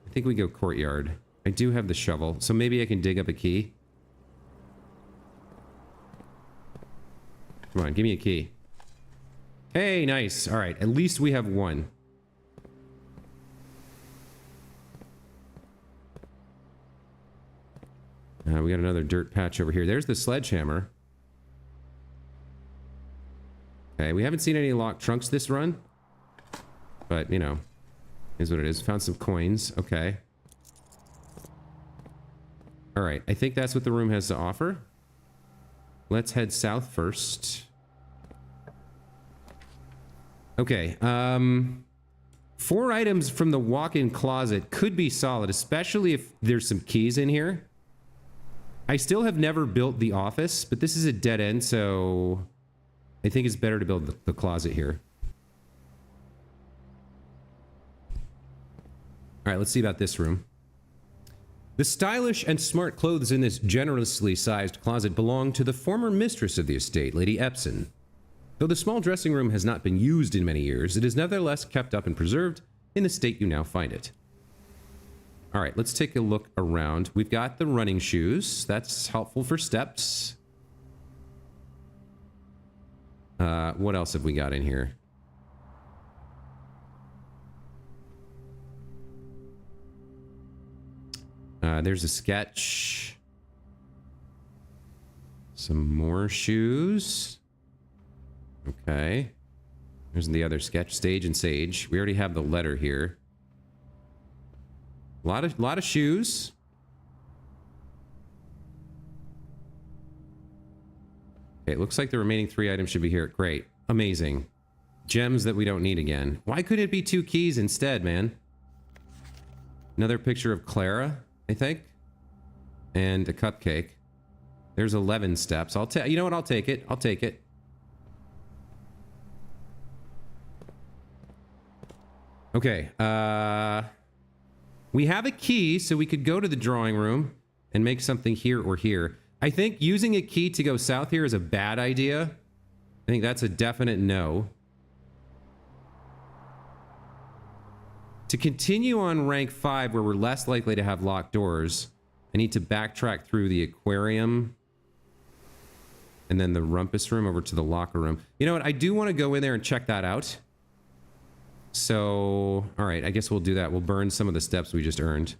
I think we go courtyard. I do have the shovel, so maybe I can dig up a key. Come on, give me a key. Hey, nice. All right, at least we have one. We got another dirt patch over here. There's the sledgehammer. Okay, we haven't seen any locked trunks this run. But, you know, is what it is. Found some coins. Okay. All right, I think that's what the room has to offer. Let's head south first. Okay, 4 items from the walk-in closet could be solid, especially if there's some keys in here. I still have never built the office, but this is a dead end, so I think it's better to build the closet here. All right, let's see about this room. The stylish and smart clothes in this generously sized closet belong to the former mistress of the estate, Lady Epson. Though the small dressing room has not been used in many years, it is nevertheless kept up and preserved in the state you now find it. All right, let's take a look around. We've got the running shoes. That's helpful for steps. What else have we got in here? There's a sketch. Some more shoes. Okay. There's the other sketch. Stage and Sage. We already have the letter here. A lot of shoes. Okay, it looks like the remaining 3 items should be here. Great. Amazing. Gems that we don't need again. Why couldn't it be 2 keys instead, man? Another picture of Clara, I think. And a cupcake. There's 11 steps. You know what? I'll take it. I'll take it. Okay. We have a key, so we could go to the drawing room and make something here or here. I think using a key to go south here is a bad idea. I think that's a definite no. To continue on rank 5, where we're less likely to have locked doors, I need to backtrack through the aquarium and then the rumpus room over to the locker room. You know what? I do want to go in there and check that out. So, all right, I guess we'll do that. We'll burn some of the steps we just earned.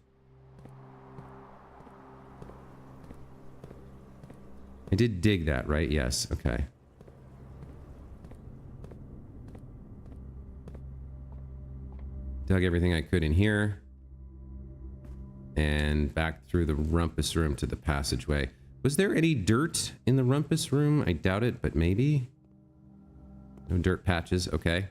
I did dig that, right? Yes, okay. Dug everything I could in here. And back through the rumpus room to the passageway. Was there any dirt in the rumpus room? I doubt it, but maybe. No dirt patches, okay.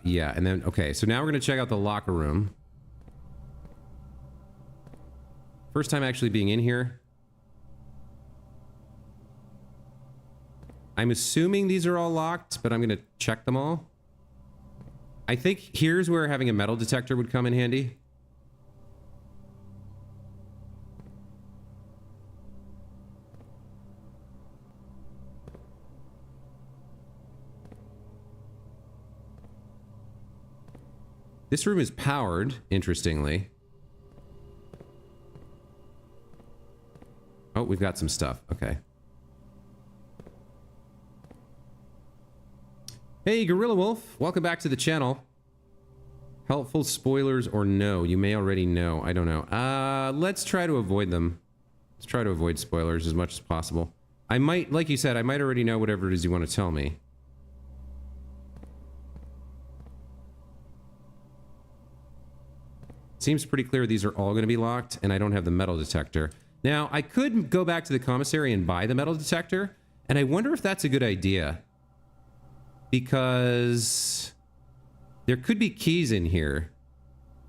Yeah, and then, okay, so now we're gonna check out the locker room. First time actually being in here. I'm assuming these are all locked, but I'm gonna check them all. I think here's where having a metal detector would come in handy. This room is powered, interestingly. Oh, we've got some stuff. Okay. Hey, Gorilla Wolf. Welcome back to the channel. Helpful spoilers or no? You may already know. I don't know. Let's try to avoid them. Let's try to avoid spoilers as much as possible. I might, like you said, I might already know whatever it is you want to tell me. Seems pretty clear these are all going to be locked, and I don't have the metal detector. Now, I could go back to the commissary and buy the metal detector, and I wonder if that's a good idea. Because there could be keys in here.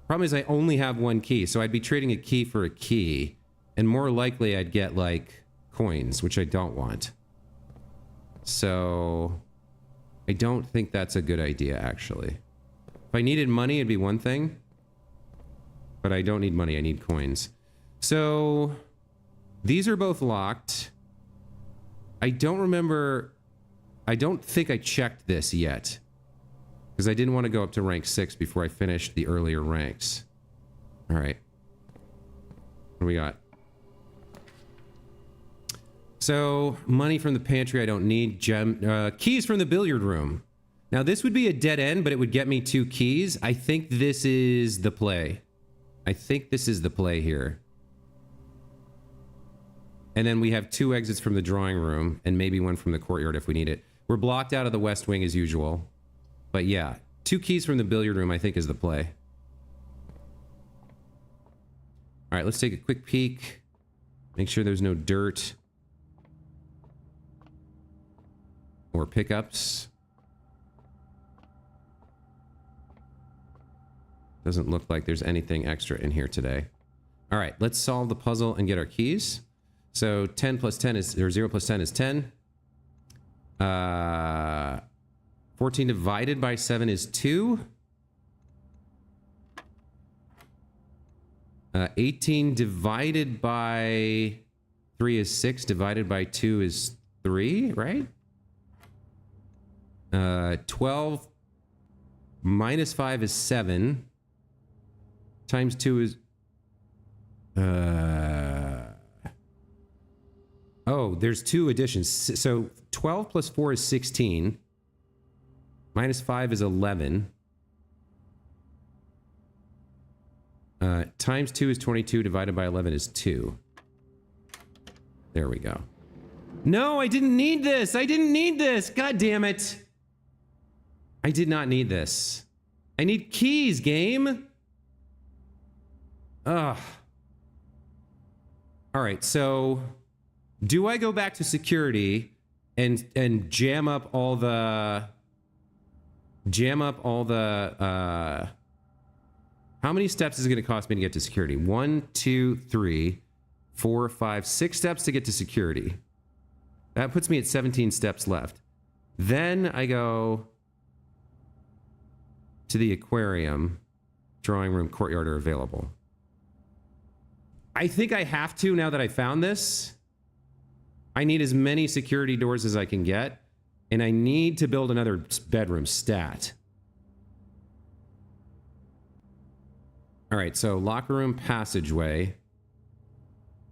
Problem is I only have one key, so I'd be trading a key for a key. And more likely I'd get, like, coins, which I don't want. So I don't think that's a good idea, actually. If I needed money, it'd be one thing. But I don't need money, I need coins. So these are both locked. I don't remember... I don't think I checked this yet. Because I didn't want to go up to rank 6 before I finished the earlier ranks. Alright. What do we got? So, money from the pantry I don't need. Keys from the billiard room. Now, this would be a dead end, but it would get me 2 keys. I think this is the play. I think this is the play here. And then we have 2 exits from the drawing room, and maybe one from the courtyard if we need it. We're blocked out of the west wing as usual. But yeah, 2 keys from the billiard room I think is the play. Alright, let's take a quick peek. Make sure there's no dirt. Or pickups. Doesn't look like there's anything extra in here today. Alright, let's solve the puzzle and get our keys. So 10 plus 10 is, or 0 plus 10 is 10. 14 divided by 7 is 2. 18 divided by 3 is 6. Divided by 2 is 3, right? 12 minus 5 is 7. Times 2 is... Oh, there's 2 additions. So 12 plus 4 is 16. Minus 5 is 11. Times 2 is 22. Divided by 11 is 2. There we go. No, I didn't need this. I didn't need this. God damn it. I did not need this. I need keys, game. Ugh. All right, so... do I go back to security and jam up all the how many steps is it going to cost me to get to security? 1, 2, 3, 4, 5, 6 steps to get to security. That puts me at 17 steps left. Then I go to the aquarium. Drawing room, courtyard are available. I think I have to now that I found this. I need as many security doors as I can get, and I need to build another bedroom stat. All right, so locker room, passageway,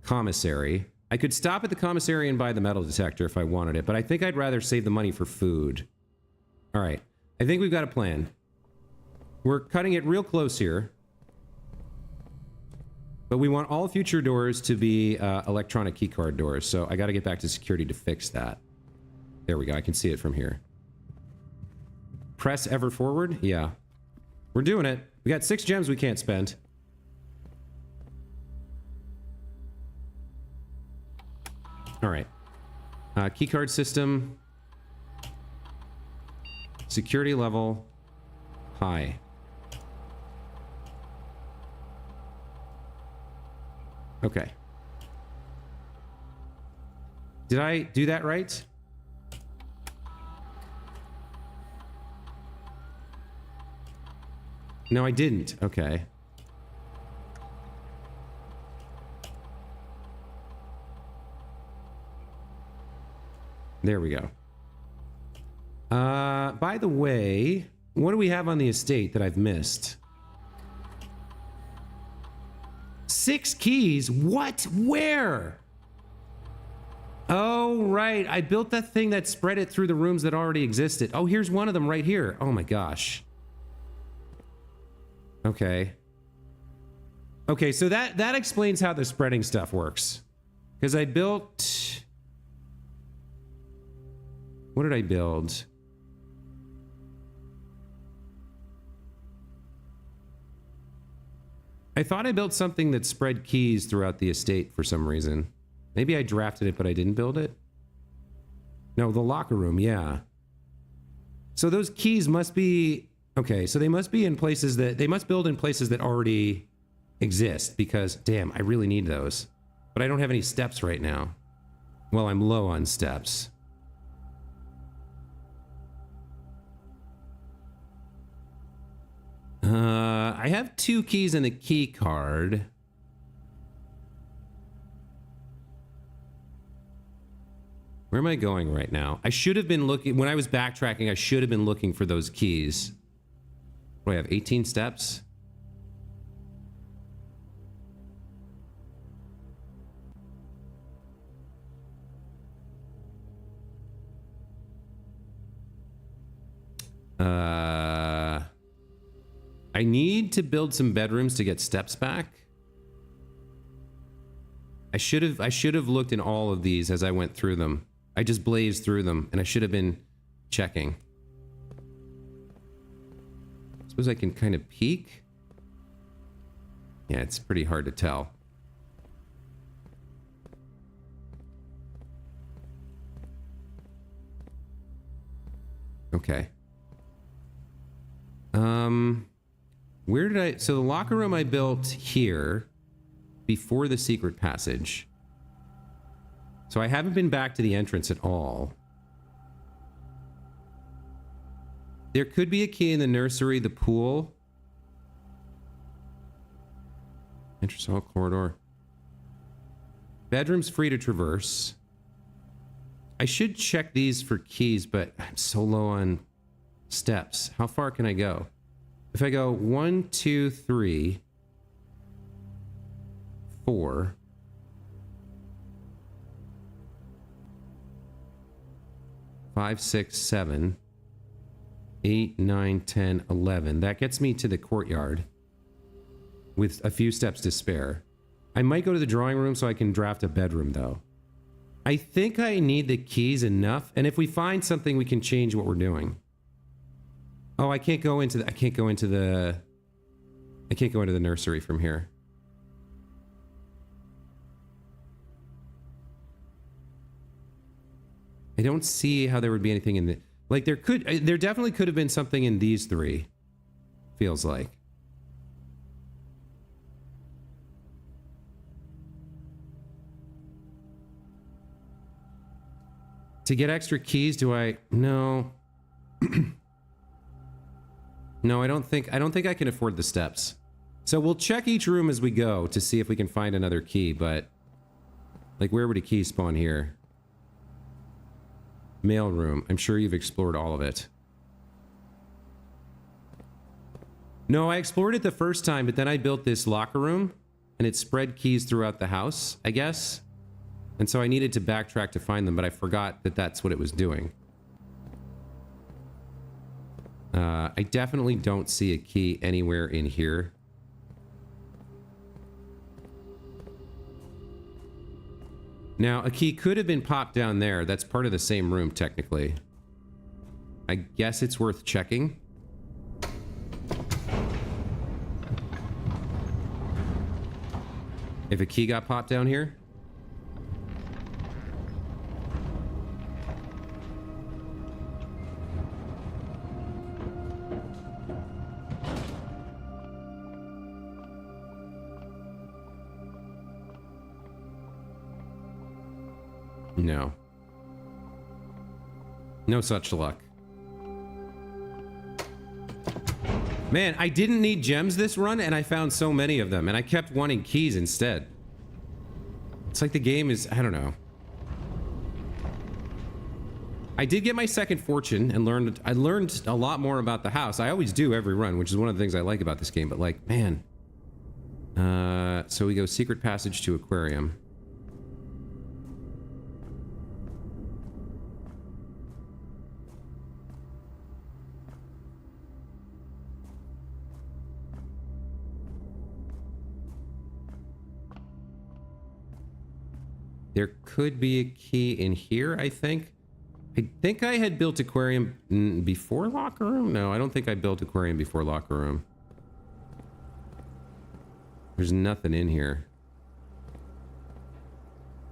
commissary. I could stop at the commissary and buy the metal detector if I wanted it, but I think I'd rather save the money for food. All right, I think we've got a plan. We're cutting it real close here. But we want all future doors to be electronic keycard doors, so I got to get back to security to fix that. There we go, I can see it from here. Press ever forward? Yeah. We're doing it. We got 6 gems we can't spend. Alright. Keycard system. Security level. High. Okay. Did I do that right? No, I didn't. Okay. There we go. By the way, what do we have on the estate that I've missed? 6 keys? What? Where? Oh, right. I built that thing that spread it through the rooms that already existed. Oh, here's one of them right here. Oh my gosh. Okay. Okay, so that explains how the spreading stuff works. Because I built... What did I build? I thought I built something that spread keys throughout the estate for some reason. Maybe I drafted it, but I didn't build it. No, the locker room, yeah. So those keys must be... Okay, so they must be in places that... They must build in places that already exist, because, damn, I really need those. But I don't have any steps right now. Well, I'm low on steps. I have 2 keys and a key card. Where am I going right now? I should have been looking... When I was backtracking, I should have been looking for those keys. What do I have? 18 steps? I need to build some bedrooms to get steps back. I should have looked in all of these as I went through them. I just blazed through them, and I should have been checking. Suppose I can kind of peek. Yeah, it's pretty hard to tell. Okay. Where did I... So the locker room I built here before the secret passage. So I haven't been back to the entrance at all. There could be a key in the nursery, the pool. Entrance hall corridor. Bedroom's free to traverse. I should check these for keys, but I'm so low on steps. How far can I go? If I go 1, 2, 3, 4, 5, 6, 7, 8, 9, 10, 11. That gets me to the courtyard with a few steps to spare. I might go to the drawing room so I can draft a bedroom, though. I think I need the keys enough, and if we find something, we can change what we're doing. Oh, I can't go into the... I can't go into the nursery from here. I don't see how there would be anything in the... Like, there definitely could have been something in these 3. Feels like. To get extra keys, do I... No. No, I don't think I can afford the steps. So we'll check each room as we go to see if we can find another key, but... Like, where would a key spawn here? Mail room. I'm sure you've explored all of it. No, I explored it the first time, but then I built this locker room, and it spread keys throughout the house, I guess. And so I needed to backtrack to find them, but I forgot that that's what it was doing. I definitely don't see a key anywhere in here. Now, a key could have been popped down there. That's part of the same room, technically. I guess it's worth checking. If a key got popped down here. No. No such luck. Man, I didn't need gems this run, and I found so many of them, and I kept wanting keys instead. It's like the game is... I don't know. I did get my second fortune and I learned a lot more about the house. I always do every run, which is one of the things I like about this game, but like, man. So we go secret passage to aquarium. There could be a key in here, I think. I think I had built aquarium before locker room. No, I don't think I built aquarium before locker room. There's nothing in here.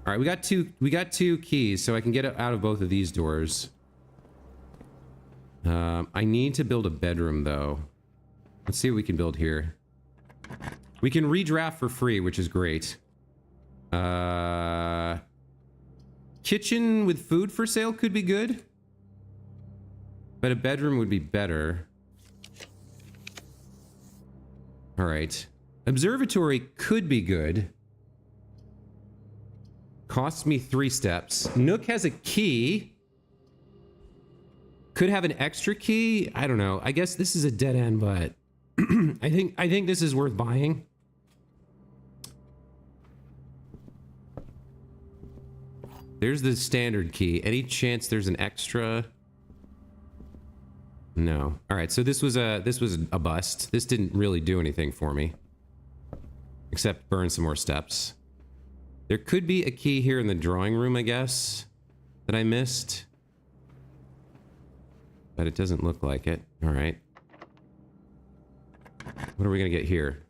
All right, we got two keys, so I can get out of both of these doors. I need to build a bedroom though. Let's see what we can build here. We can redraft for free, which is great. Kitchen with food for sale could be good, but a bedroom would be better. All right. Observatory could be good. Costs me 3 steps. Nook has a key. Could have an extra key. I don't know. I guess this is a dead end, but I think this is worth buying. There's the standard key. Any chance there's an extra? No. All right, so this was a bust. This didn't really do anything for me. Except burn some more steps. There could be a key here in the drawing room, I guess, that I missed. But it doesn't look like it. All right. What are we going to get here?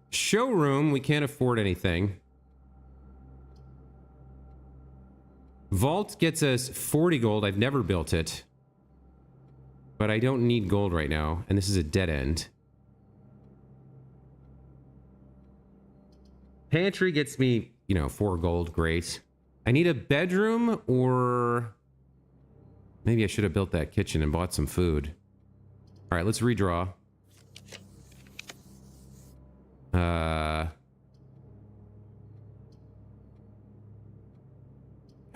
Showroom, we can't afford anything. Vault gets us 40 gold. I've never built it. But I don't need gold right now. And this is a dead end. Pantry gets me, 4 gold. Great. I need a bedroom, or maybe I should have built that kitchen and bought some food. All right, let's redraw.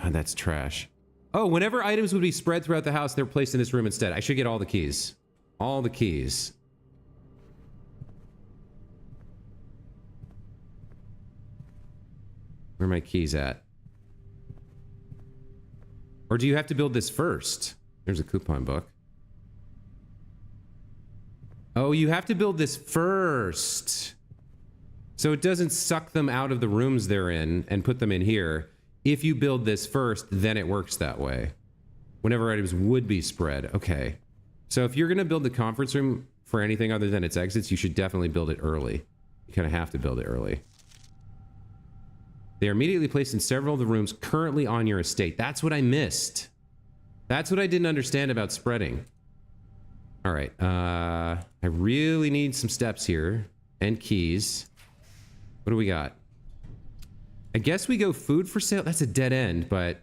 God, that's trash. Oh, whenever items would be spread throughout the house, they're placed in this room instead. I should get all the keys. All the keys. Where are my keys at? Or do you have to build this first? There's a coupon book. Oh, you have to build this first. So it doesn't suck them out of the rooms they're in and put them in here. If you build this first, then it works that way. Whenever items would be spread. Okay. So if you're going to build the conference room for anything other than its exits, you should definitely build it early. You kind of have to build it early. They are immediately placed in several of the rooms currently on your estate. That's what I missed. That's what I didn't understand about spreading. All right. I really need some steps here. And keys. What do we got? I guess we go food for sale. That's a dead end, but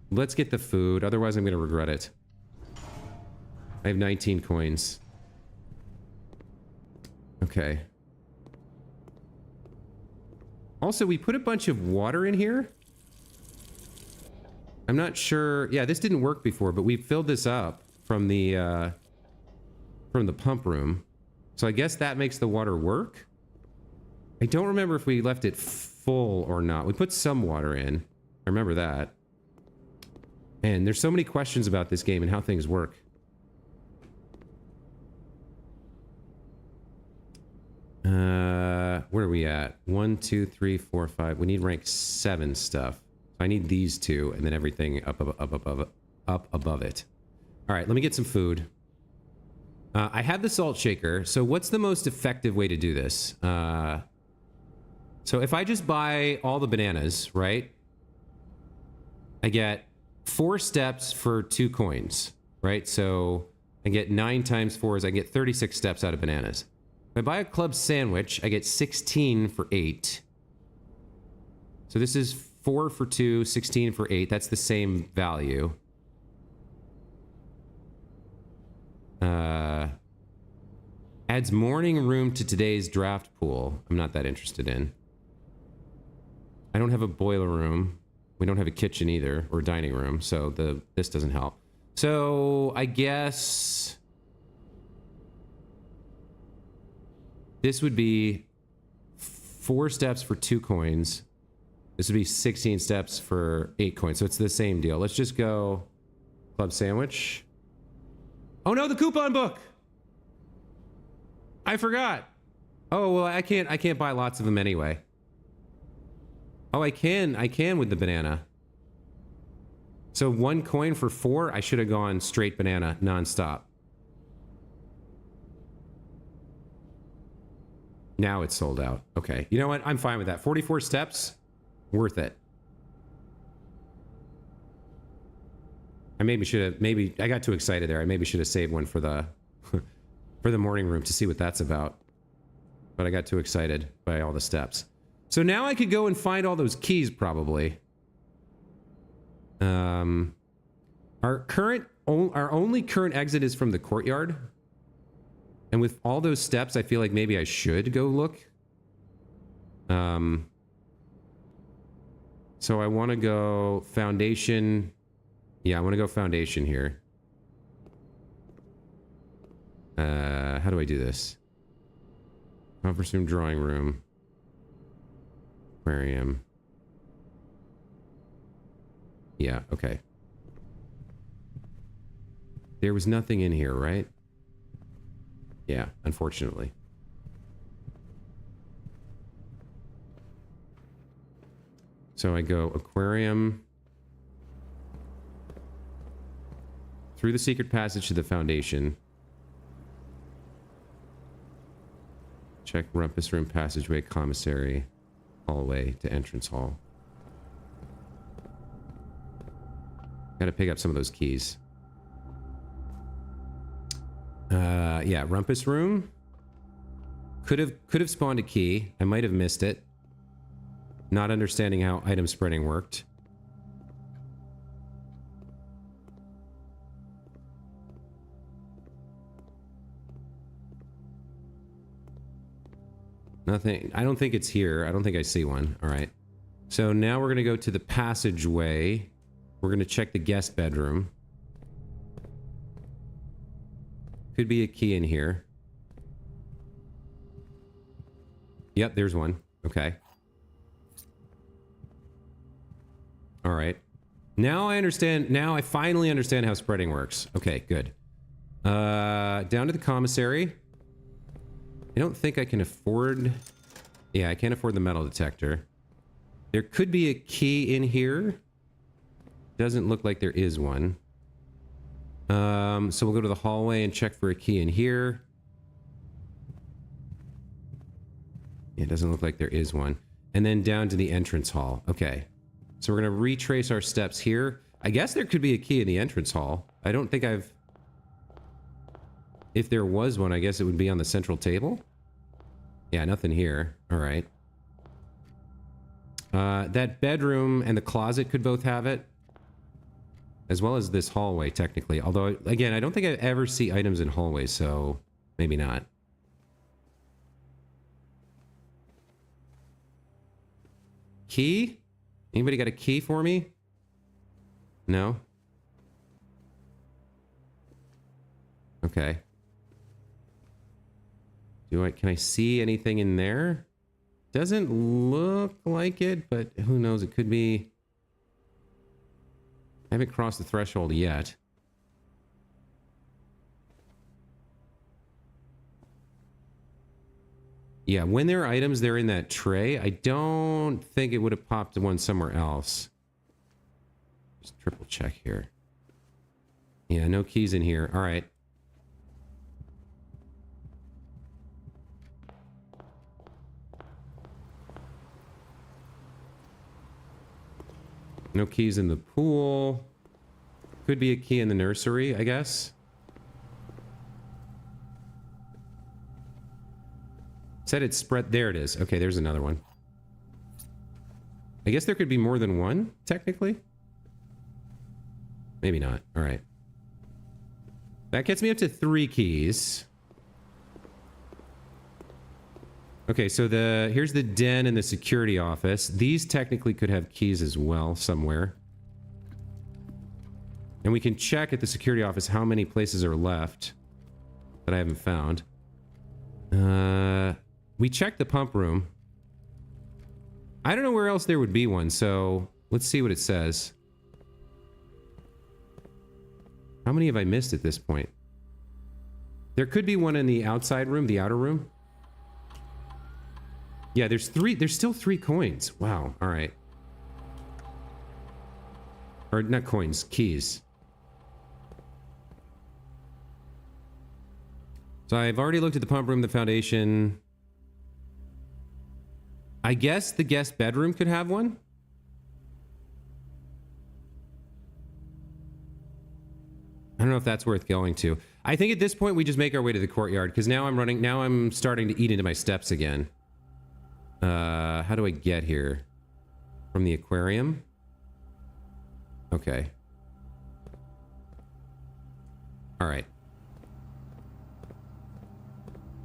let's get the food. Otherwise, I'm going to regret it. I have 19 coins. Okay. Also, we put a bunch of water in here. I'm not sure. Yeah, this didn't work before, but we filled this up from the pump room. So I guess that makes the water work. I don't remember if we left it full or not. We put some water in. I remember that. And there's so many questions about this game and how things work. Where are we at? 1, 2, 3, 4, 5. We need rank 7 stuff. I need these two and then everything up above it. All right, let me get some food. I have the salt shaker. So what's the most effective way to do this? So if I just buy all the bananas, right? I get 4 steps for 2 coins, right? So I get 9 times 4 is I get 36 steps out of bananas. If I buy a club sandwich, I get 16 for 8. So this is 4 for 2, 16 for 8. That's the same value. Adds morning room to today's draft pool. I'm not that interested in. I don't have a boiler room. We don't have a kitchen either, or dining room, so this doesn't help. So I guess This would be 4 steps for 2 coins. This would be 16 steps for 8 coins. So it's the same deal. Let's just go club sandwich. Oh no, the coupon book! I forgot. Oh, well, I can't buy lots of them anyway. Oh, I can with the banana. So 1 coin for 4, I should have gone straight banana nonstop. Now it's sold out. Okay. You know what? I'm fine with that. 44 steps, worth it. I maybe I got too excited there. I maybe should have saved one for the for the morning room to see what that's about. But I got too excited by all the steps. So now I could go and find all those keys probably. Our only current exit is from the courtyard. And with all those steps, I feel like maybe I should go look. So I want to go foundation. Yeah, I want to go foundation here. How do I do this? Conference room, drawing room. Aquarium. Yeah, okay. There was nothing in here, right? Yeah, unfortunately. So I go aquarium. Through the secret passage to the foundation. Check rumpus room, passageway, commissary, hallway to entrance hall. Gotta pick up some of those keys. Yeah, rumpus room. Could have spawned a key. I might have missed it. Not understanding how item spreading worked. Nothing. I don't think it's here. I don't think I see one. All right. So now we're going to go to the passageway. We're going to check the guest bedroom. Could be a key in here. Yep, there's one. Okay. All right. Now I understand. Now I finally understand how spreading works. Okay, good. Down to the commissary. I don't think I can afford... Yeah, I can't afford the metal detector. There could be a key in here. Doesn't look like there is one. So we'll go to the hallway and check for a key in here. Yeah, it doesn't look like there is one. And then down to the entrance hall. Okay. So we're going to retrace our steps here. I guess there could be a key in the entrance hall. I don't think I've... If there was one, I guess it would be on the central table. Yeah, nothing here. All right. That bedroom and the closet could both have it. As well as this hallway, technically. Although, again, I don't think I ever see items in hallways, so maybe not. Key? Anybody got a key for me? No? Okay. Can I see anything in there? Doesn't look like it, but who knows? It could be... I haven't crossed the threshold yet. Yeah, when there are items, they're in that tray. I don't think it would have popped to one somewhere else. Just triple check here. Yeah, no keys in here. All right. No keys in the pool. Could be a key in the nursery, I guess. Said it's spread. There it is. Okay, there's another one. I guess there could be more than one, technically. Maybe not. All right. That gets me up to 3 keys. Okay, so here's the den and the security office. These technically could have keys as well somewhere. And we can check at the security office how many places are left that I haven't found. we checked the pump room. I don't know where else there would be one, so let's see what it says. How many have I missed at this point? There could be one in the outside room, the outer room. Yeah, there's still 3 coins. Wow, all right. Or not coins, keys. So I've already looked at the pump room, the foundation. I guess the guest bedroom could have one. I don't know if that's worth going to. I think at this point we just make our way to the courtyard because now I'm starting to eat into my steps again. How do I get here? From the aquarium? Okay. All right.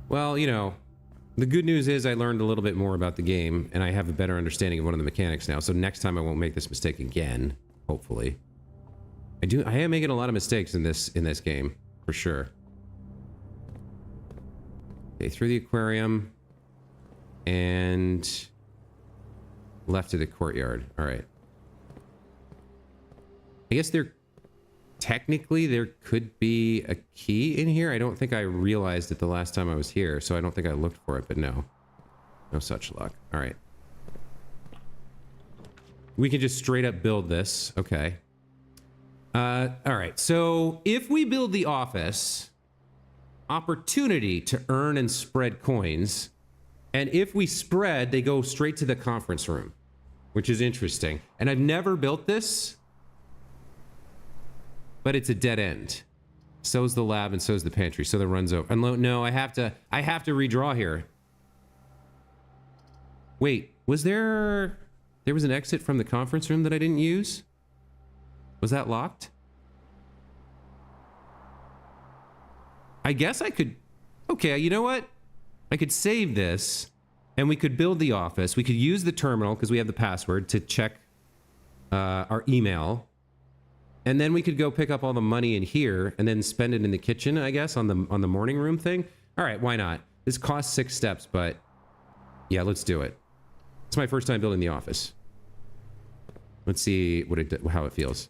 Well, you know, the good news is I learned a little bit more about the game and I have a better understanding of one of the mechanics now. So next time I won't make this mistake again, hopefully. I am making a lot of mistakes in this game, for sure. Okay, through the aquarium and left to the courtyard. All right. I guess technically there could be a key in here. I don't think I realized it the last time I was here, so I don't think I looked for it, but no. No such luck. All right. We can just straight up build this. Okay. All right. So if we build the office, opportunity to earn and spread coins, and if we spread, they go straight to the conference room, which is interesting. And I've never built this, but it's a dead end. So's the lab and so's the pantry. So the run's over. And no, I have to redraw here. Wait, there was an exit from the conference room that I didn't use? Was that locked? I guess I could... Okay, you know what? I could save this, and we could build the office. We could use the terminal, because we have the password, to check our email. And then we could go pick up all the money in here, and then spend it in the kitchen, I guess, on the morning room thing. All right, why not? This costs 6 steps, but... Yeah, let's do it. It's my first time building the office. Let's see how it feels.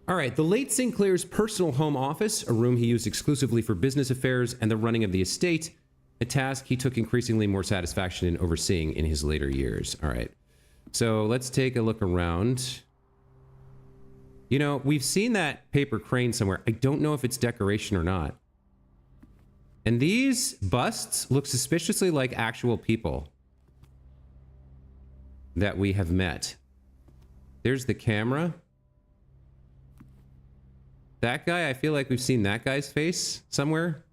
All right, the late Sinclair's personal home office, a room he used exclusively for business affairs and the running of the estate, a task he took increasingly more satisfaction in overseeing in his later years. All right, so let's take a look around. You know, we've seen that paper crane somewhere. I don't know if it's decoration or not. And these busts look suspiciously like actual people that we have met. There's the camera. That guy, I feel like we've seen that guy's face somewhere.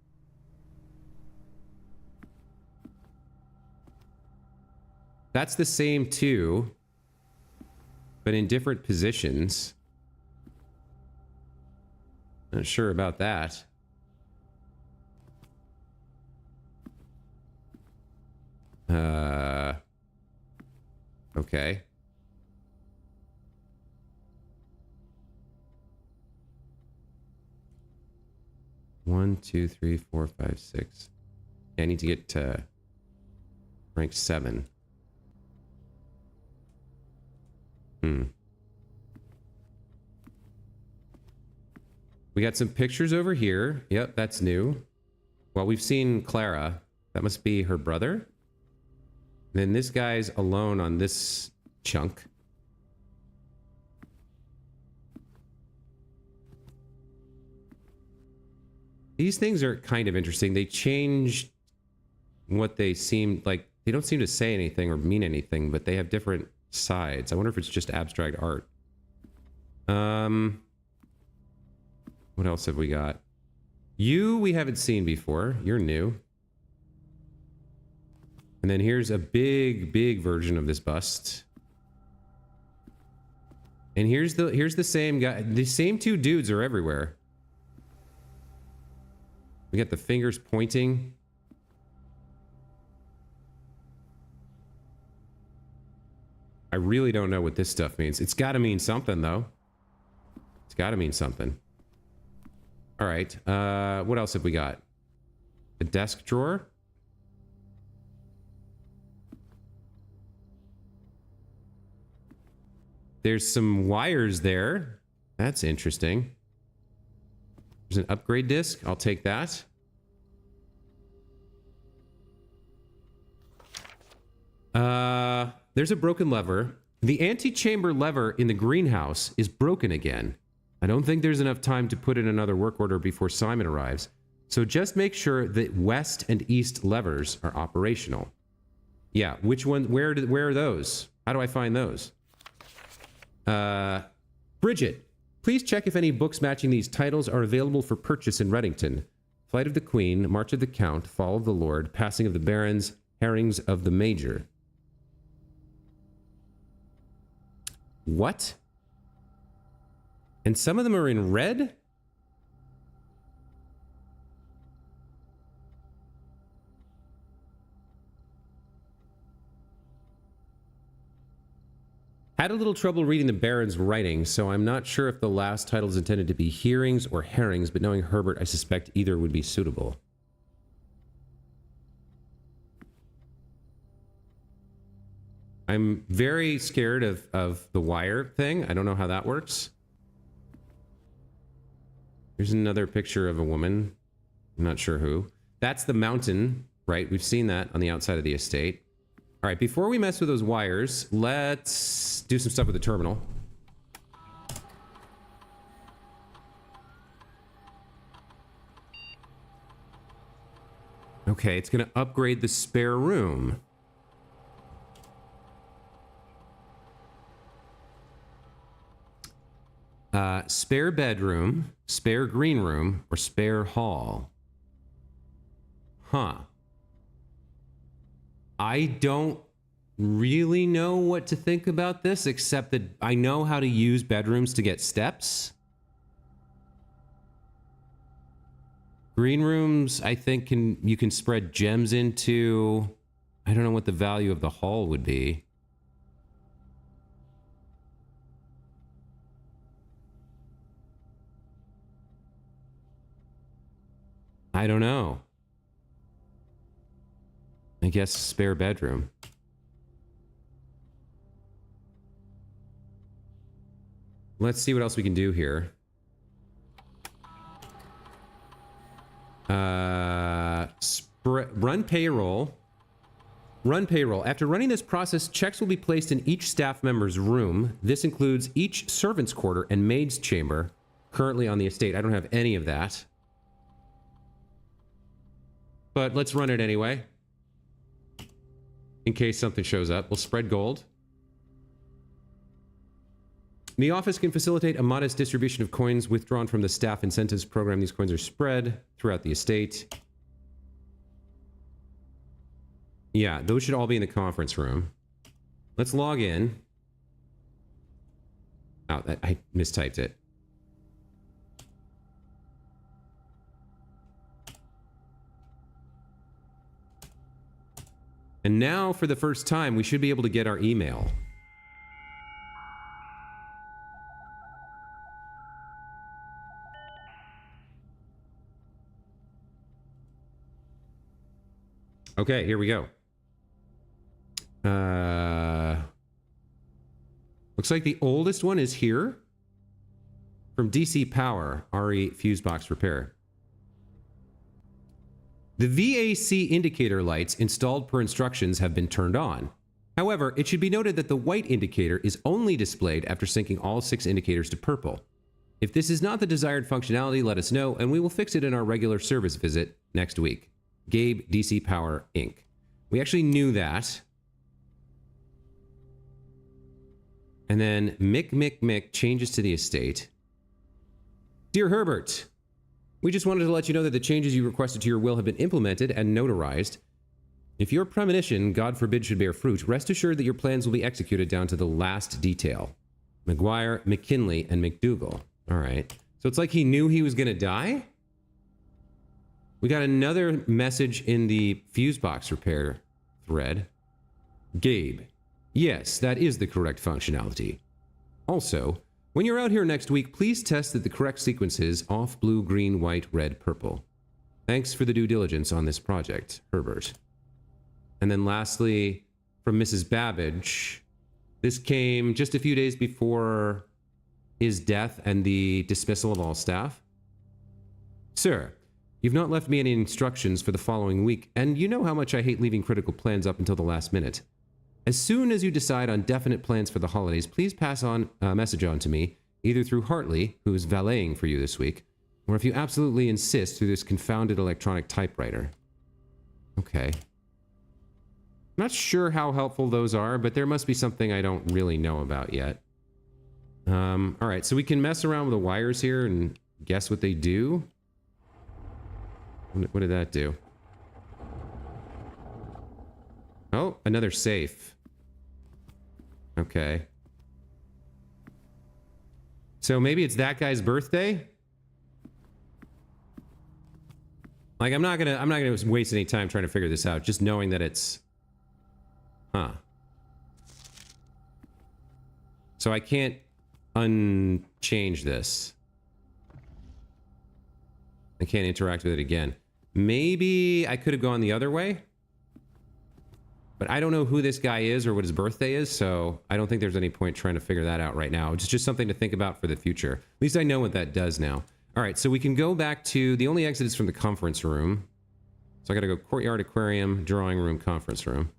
That's the same too, but in different positions. Not sure about that. Okay. One, two, three, 4, 5, 6. I need to get to rank 7. We got some pictures over here. Yep, that's new. Well, we've seen Clara. That must be her brother. Then this guy's alone on this chunk. These things are kind of interesting. They changed what they seem like. They don't seem to say anything or mean anything, but they have different sides. I wonder if it's just abstract art. What else have we got? We haven't seen before. You're new. And then here's a big version of this bust. And here's the same guy. The same 2 dudes are everywhere. We got the fingers pointing. I really don't know what this stuff means. It's got to mean something, though. It's got to mean something. All right. What else have we got? A desk drawer. There's some wires there. That's interesting. There's an upgrade disc. I'll take that. There's a broken lever. The antechamber lever in the greenhouse is broken again. I don't think there's enough time to put in another work order before Simon arrives. So just make sure that west and east levers are operational. Yeah, which one? Where are those? How do I find those? Bridget, please check if any books matching these titles are available for purchase in Reddington. Flight of the Queen, March of the Count, Fall of the Lord, Passing of the Barons, Herrings of the Major. What? And some of them are in red? Had a little trouble reading the Baron's writing, so I'm not sure if the last title is intended to be hearings or herrings, but knowing Herbert, I suspect either would be suitable. I'm very scared of the wire thing. I don't know how that works. Here's another picture of a woman. I'm not sure who. That's the mountain, right? We've seen that on the outside of the estate. All right, before we mess with those wires, let's do some stuff with the terminal. Okay, it's going to upgrade the spare room. Spare bedroom, spare green room, or spare hall. Huh. I don't really know what to think about this, except that I know how to use bedrooms to get steps. Green rooms, I think you can spread gems into. I don't know what the value of the hall would be. I don't know. I guess spare bedroom. Let's see what else we can do here. Run payroll. Run payroll. After running this process, checks will be placed in each staff member's room. This includes each servant's quarter and maid's chamber currently on the estate. I don't have any of that. But let's run it anyway. In case something shows up. We'll spread gold. The office can facilitate a modest distribution of coins withdrawn from the staff incentives program. These coins are spread throughout the estate. Yeah, those should all be in the conference room. Let's log in. Oh, I mistyped it. And now, for the first time, we should be able to get our email. Okay, here we go. Looks like the oldest one is here. From DC Power, RE Fuse Box Repair. The VAC indicator lights installed per instructions have been turned on. However, it should be noted that the white indicator is only displayed after syncing all 6 indicators to purple. If this is not the desired functionality, let us know, and we will fix it in our regular service visit next week. Gabe, DC Power, Inc. We actually knew that. And then Mick changes to the estate. Dear Herbert, we just wanted to let you know that the changes you requested to your will have been implemented and notarized. If your premonition, God forbid, should bear fruit, rest assured that your plans will be executed down to the last detail. McGuire, McKinley, and McDougal. All right. So it's like he knew he was going to die? We got another message in the fuse box repair thread. Gabe. Yes, that is the correct functionality. Also, when you're out here next week, please test that the correct sequence is off, blue, green, white, red, purple. Thanks for the due diligence on this project, Herbert. And then lastly, from Mrs. Babbage, This came just a few days before his death and the dismissal of all staff. Sir, you've not left me any instructions for the following week, and you know how much I hate leaving critical plans up until the last minute. As soon as you decide on definite plans for the holidays, please pass on a message on to me, either through Hartley, who is valeting for you this week, or if you absolutely insist, through this confounded electronic typewriter. Okay. Not sure how helpful those are, but there must be something I don't really know about yet. Alright, so we can mess around with the wires here and guess what they do. What did that do? Oh, another safe. Okay. So maybe it's that guy's birthday? Like, I'm not gonna waste any time trying to figure this out, just knowing that it's... Huh. So I can't unchange this. I can't interact with it again. Maybe I could have gone the other way? But I don't know who this guy is or what his birthday is, so I don't think there's any point trying to figure that out right now. It's just something to think about for the future. At least I know what that does now. All right, so we can go back to... The only exit is from the conference room. So I gotta go courtyard, aquarium, drawing room, conference room.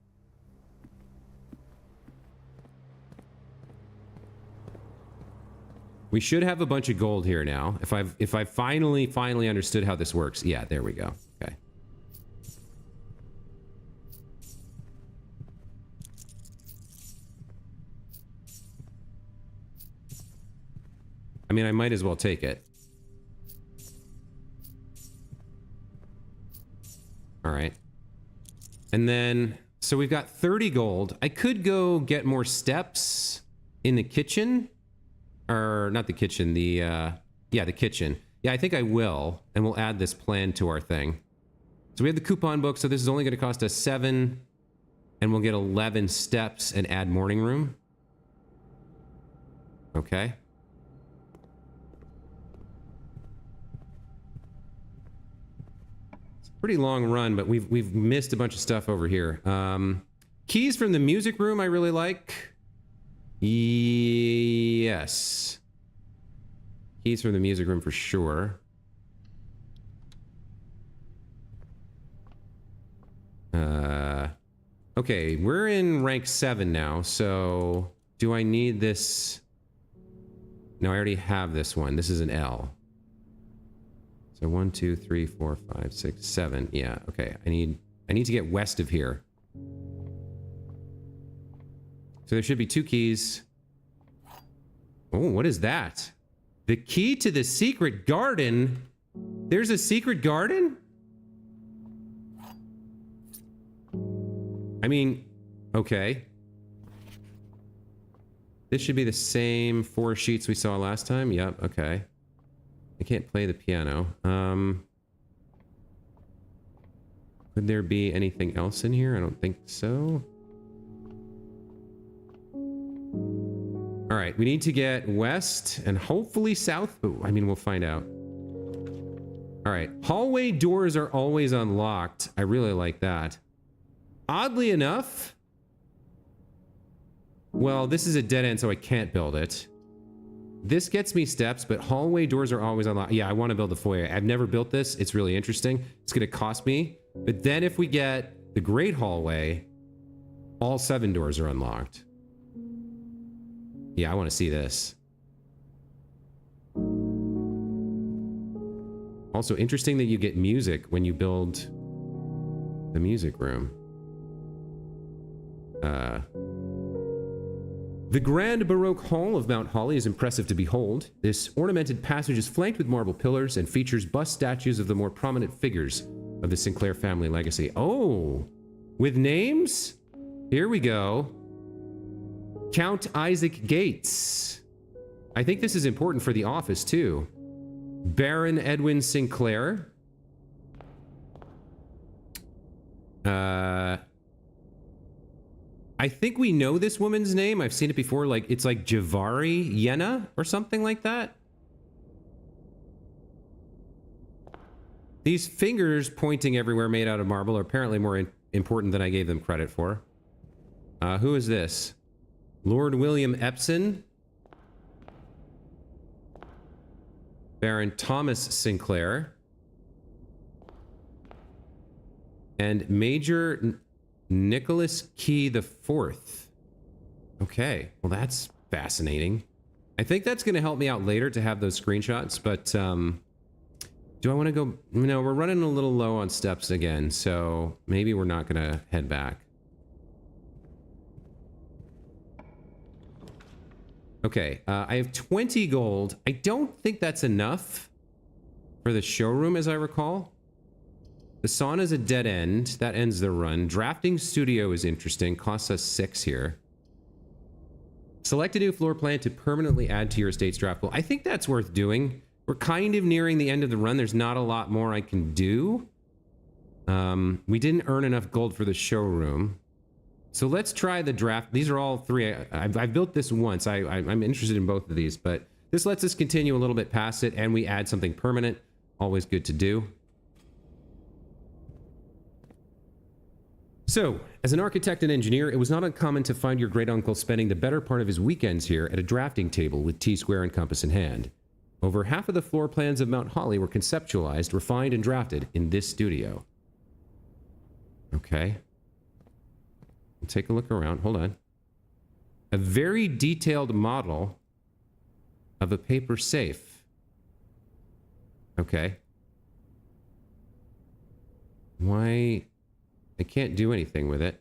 We should have a bunch of gold here now. If I've finally understood how this works. Yeah, there we go. Okay. I mean, I might as well take it. All right. And then, so we've got 30 gold. I could go get more steps in the kitchen. Or, not the kitchen, yeah, the kitchen. Yeah, I think I will. And we'll add this plan to our thing. So we have the coupon book, so this is only going to cost us 7. And we'll get 11 steps and add morning room. Okay. It's a pretty long run, but we've missed a bunch of stuff over here. Keys from the music room I really like. Yes. Keys from the music room for sure. Okay, we're in rank 7 now, so do I need this? No, I already have this one. This is an L. So 1, 2, 3, 4, 5, 6, 7. Yeah, okay. I need to get west of here. So there should be 2 keys. Oh, what is that? The key to the secret garden? There's a secret garden? I mean, okay. This should be the same 4 sheets we saw last time. Yep, okay. I can't play the piano. Could there be anything else in here? I don't think so. All right, we need to get west and hopefully south. Ooh, I mean, we'll find out. All right, hallway doors are always unlocked. I really like that. Oddly enough, well, this is a dead end, so I can't build it. This gets me steps, but hallway doors are always unlocked. Yeah, I want to build the foyer. I've never built this. It's really interesting. It's going to cost me. But then if we get the great hallway, all 7 doors are unlocked. Yeah, I want to see this. Also, interesting that you get music when you build the music room. The grand Baroque hall of Mount Holly is impressive to behold. This ornamented passage is flanked with marble pillars and features bust statues of the more prominent figures of the Sinclair family legacy. Oh, with names? Here we go. Count Isaac Gates. I think this is important for the office, too. Baron Edwin Sinclair. I think we know this woman's name. I've seen it before. Like, it's like Javari Yena or something like that. These fingers pointing everywhere made out of marble are apparently more important than I gave them credit for. Who is this? Lord William Epson. Baron Thomas Sinclair. And Major Nicholas Key the Fourth. Okay, well that's fascinating. I think that's going to help me out later to have those screenshots, but do I want to go? No, we're running a little low on steps again, so maybe we're not going to head back. Okay, I have 20 gold. I don't think that's enough for the showroom, as I recall. The sauna is a dead end. That ends the run. Drafting studio is interesting. Costs us 6 here. Select a new floor plan to permanently add to your estate's draft pool. I think that's worth doing. We're kind of nearing the end of the run. There's not a lot more I can do. We didn't earn enough gold for the showroom. So let's try the draft. These are all 3. I've built this once. I'm interested in both of these, but this lets us continue a little bit past it, and we add something permanent. Always good to do. So, as an architect and engineer, it was not uncommon to find your great uncle spending the better part of his weekends here at a drafting table with T-square and compass in hand. Over half of the floor plans of Mount Holly were conceptualized, refined, and drafted in this studio. Okay. We'll take a look around. Hold on. A very detailed model of a paper safe. Okay. Why? I can't do anything with it.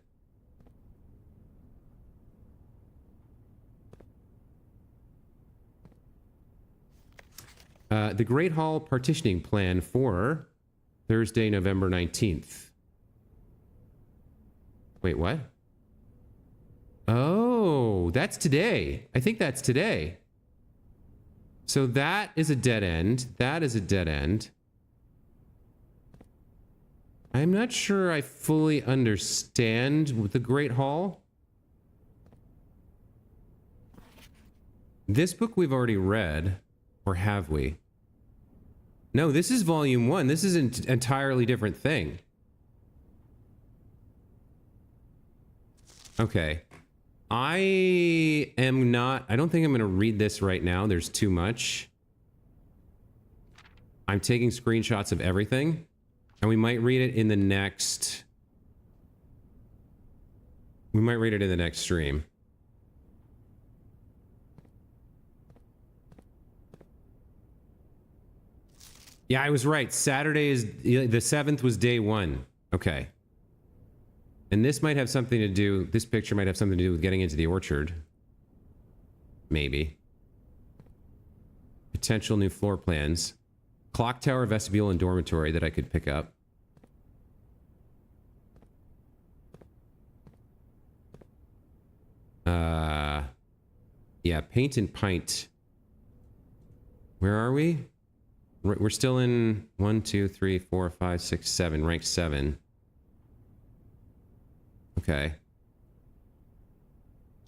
The Great Hall partitioning plan for Thursday, November 19th. Wait, what? Oh, that's today. I think that's today. So that is a dead end. That is a dead end. I'm not sure I fully understand the Great Hall. This book we've already read, or have we? No, this is volume 1. This is an entirely different thing. Okay. I don't think I'm going to read this right now. There's too much. I'm taking screenshots of everything. And we might read it in the next... We might read it in the next stream. Yeah, I was right. Saturday is... The 7th was day 1. Okay. And this might have something to do... This picture might have something to do with getting into the orchard. Maybe. Potential new floor plans. Clock tower, vestibule, and dormitory that I could pick up. Yeah, paint and pint. Where are we? We're still in 1, 2, 3, 4, 5, 6, 7, rank 7. Okay.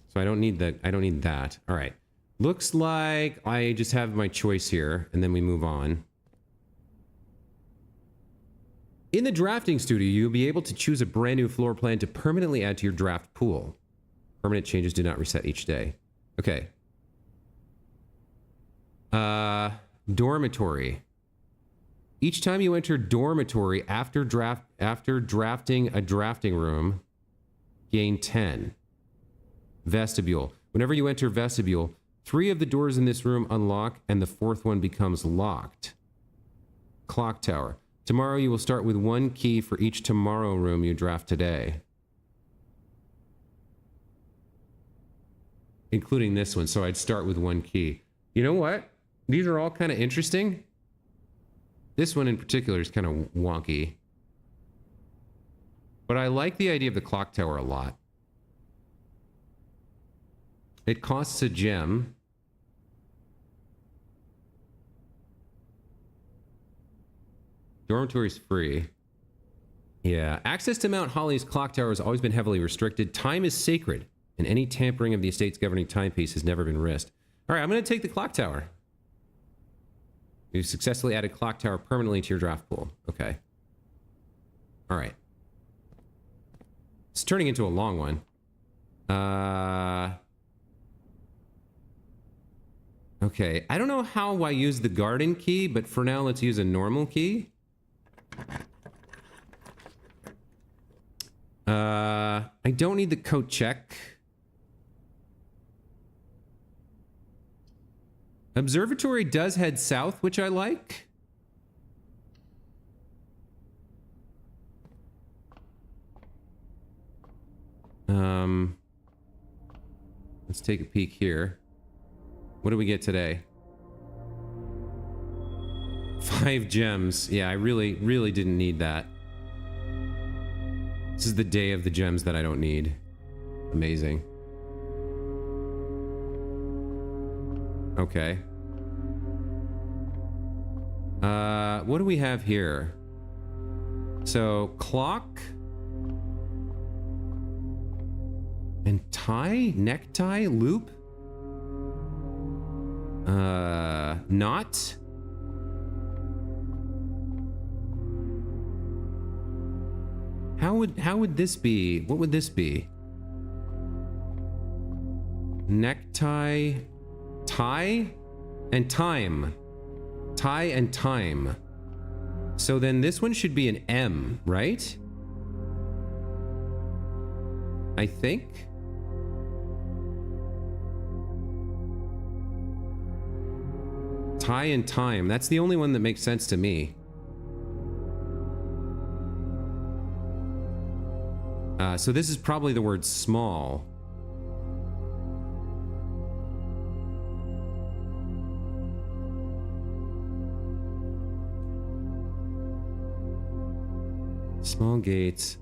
So I don't need that. I don't need that. All right. Looks like I just have my choice here, and then we move on. In the drafting studio, you'll be able to choose a brand new floor plan to permanently add to your draft pool. Permanent changes do not reset each day. Okay. Dormitory. Each time you enter dormitory after drafting a drafting room, gain 10. Vestibule. Whenever you enter vestibule, 3 of the doors in this room unlock and the 4th one becomes locked. Clock tower. Tomorrow you will start with 1 key for each tomorrow room you draft today. Including this one, so I'd start with 1 key. You know what? These are all kind of interesting. This one in particular is kind of wonky. But I like the idea of the clock tower a lot. It costs a gem. Dormitory's free. Yeah. Access to Mount Holly's clock tower has always been heavily restricted. Time is sacred, and any tampering of the estate's governing timepiece has never been risked. All right, I'm going to take the clock tower. You've successfully added clock tower permanently to your draft pool. Okay. All right. It's turning into a long one. Okay, I don't know how I use the garden key, but for now, let's use a normal key. I don't need the coat check. Observatory does head south, which I like. Let's take a peek here. What do we get today? 5 gems. Yeah, I really didn't need that. This is the day of the gems that I don't need. Amazing. Okay. What do we have here? So, clock. And tie? Necktie? Loop? Knot? How would this be? What would this be? Necktie, tie, and time. Tie and time. So then this one should be an M, right? I think. Tie and time. That's the only one that makes sense to me. So this is probably the word small. Small gates,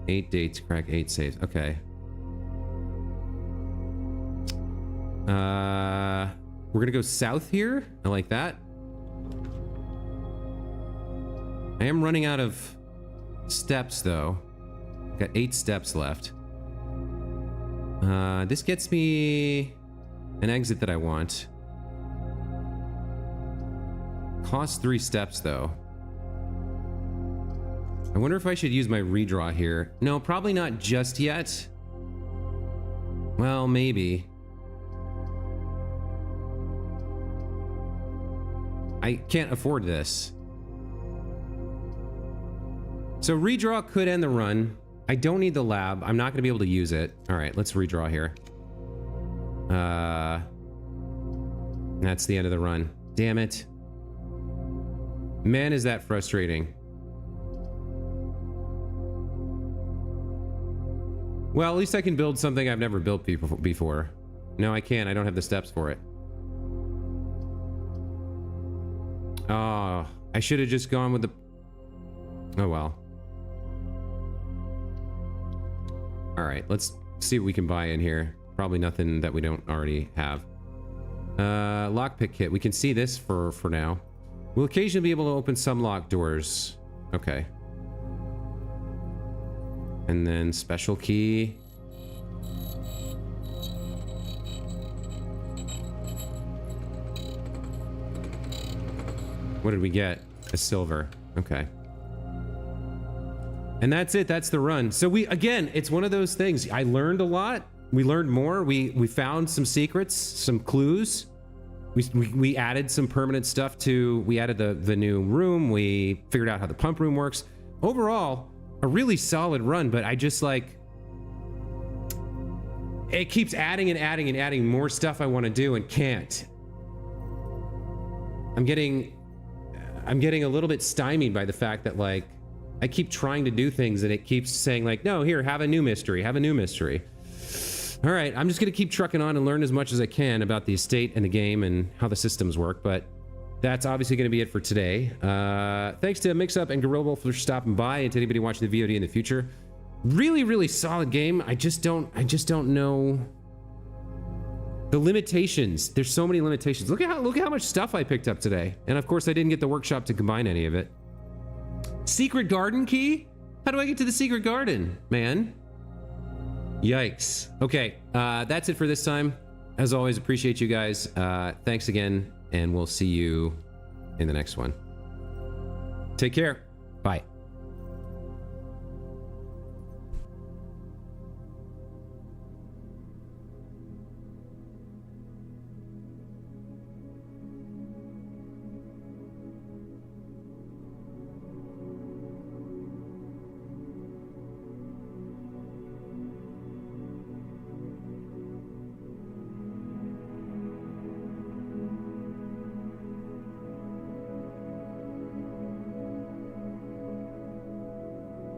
8 dates, crack 8 saves. Okay. We're gonna go south here. I like that. I am running out of steps though. Got 8 steps left. This gets me an exit that I want. Costs 3 steps though. I wonder if I should use my redraw here. No, probably not just yet. Well, maybe. I can't afford this. So redraw could end the run. I don't need the lab. I'm not going to be able to use it. All right, let's redraw here. That's the end of the run. Damn it. Man, is that frustrating. Well, at least I can build something I've never built before. No, I can't. I don't have the steps for it. Oh, I should have just gone with the... Oh, well. All right, let's see what we can buy in here. Probably nothing that we don't already have. Lockpick kit. We can see this for now. We'll occasionally be able to open some locked doors. Okay. And then special key. What did we get? A silver. Okay. And that's it. That's the run. So again, it's one of those things. I learned a lot. We learned more. We found some secrets, some clues. We added some permanent stuff to, we added the new room. We figured out how the pump room works. Overall, a really solid run, but I just like, it keeps adding and adding and adding more stuff I want to do and can't. I'm getting a little bit stymied by the fact that like, I keep trying to do things and it keeps saying like, no, here, have a new mystery, have a new mystery. All right, I'm just gonna keep trucking on and learn as much as I can about the estate and the game and how the systems work, but that's obviously gonna be it for today. Thanks to Mixup and Gorilla Wolf for stopping by, and to anybody watching the VOD in the future. Really, really solid game. I just don't know the limitations. There's so many limitations. Look at how much stuff I picked up today. And of course I didn't get the workshop to combine any of it. Secret garden key? How do I get to the secret garden, man? Yikes. Okay, that's it for this time. As always, appreciate you guys. Thanks again, and we'll see you in the next one. Take care. Bye.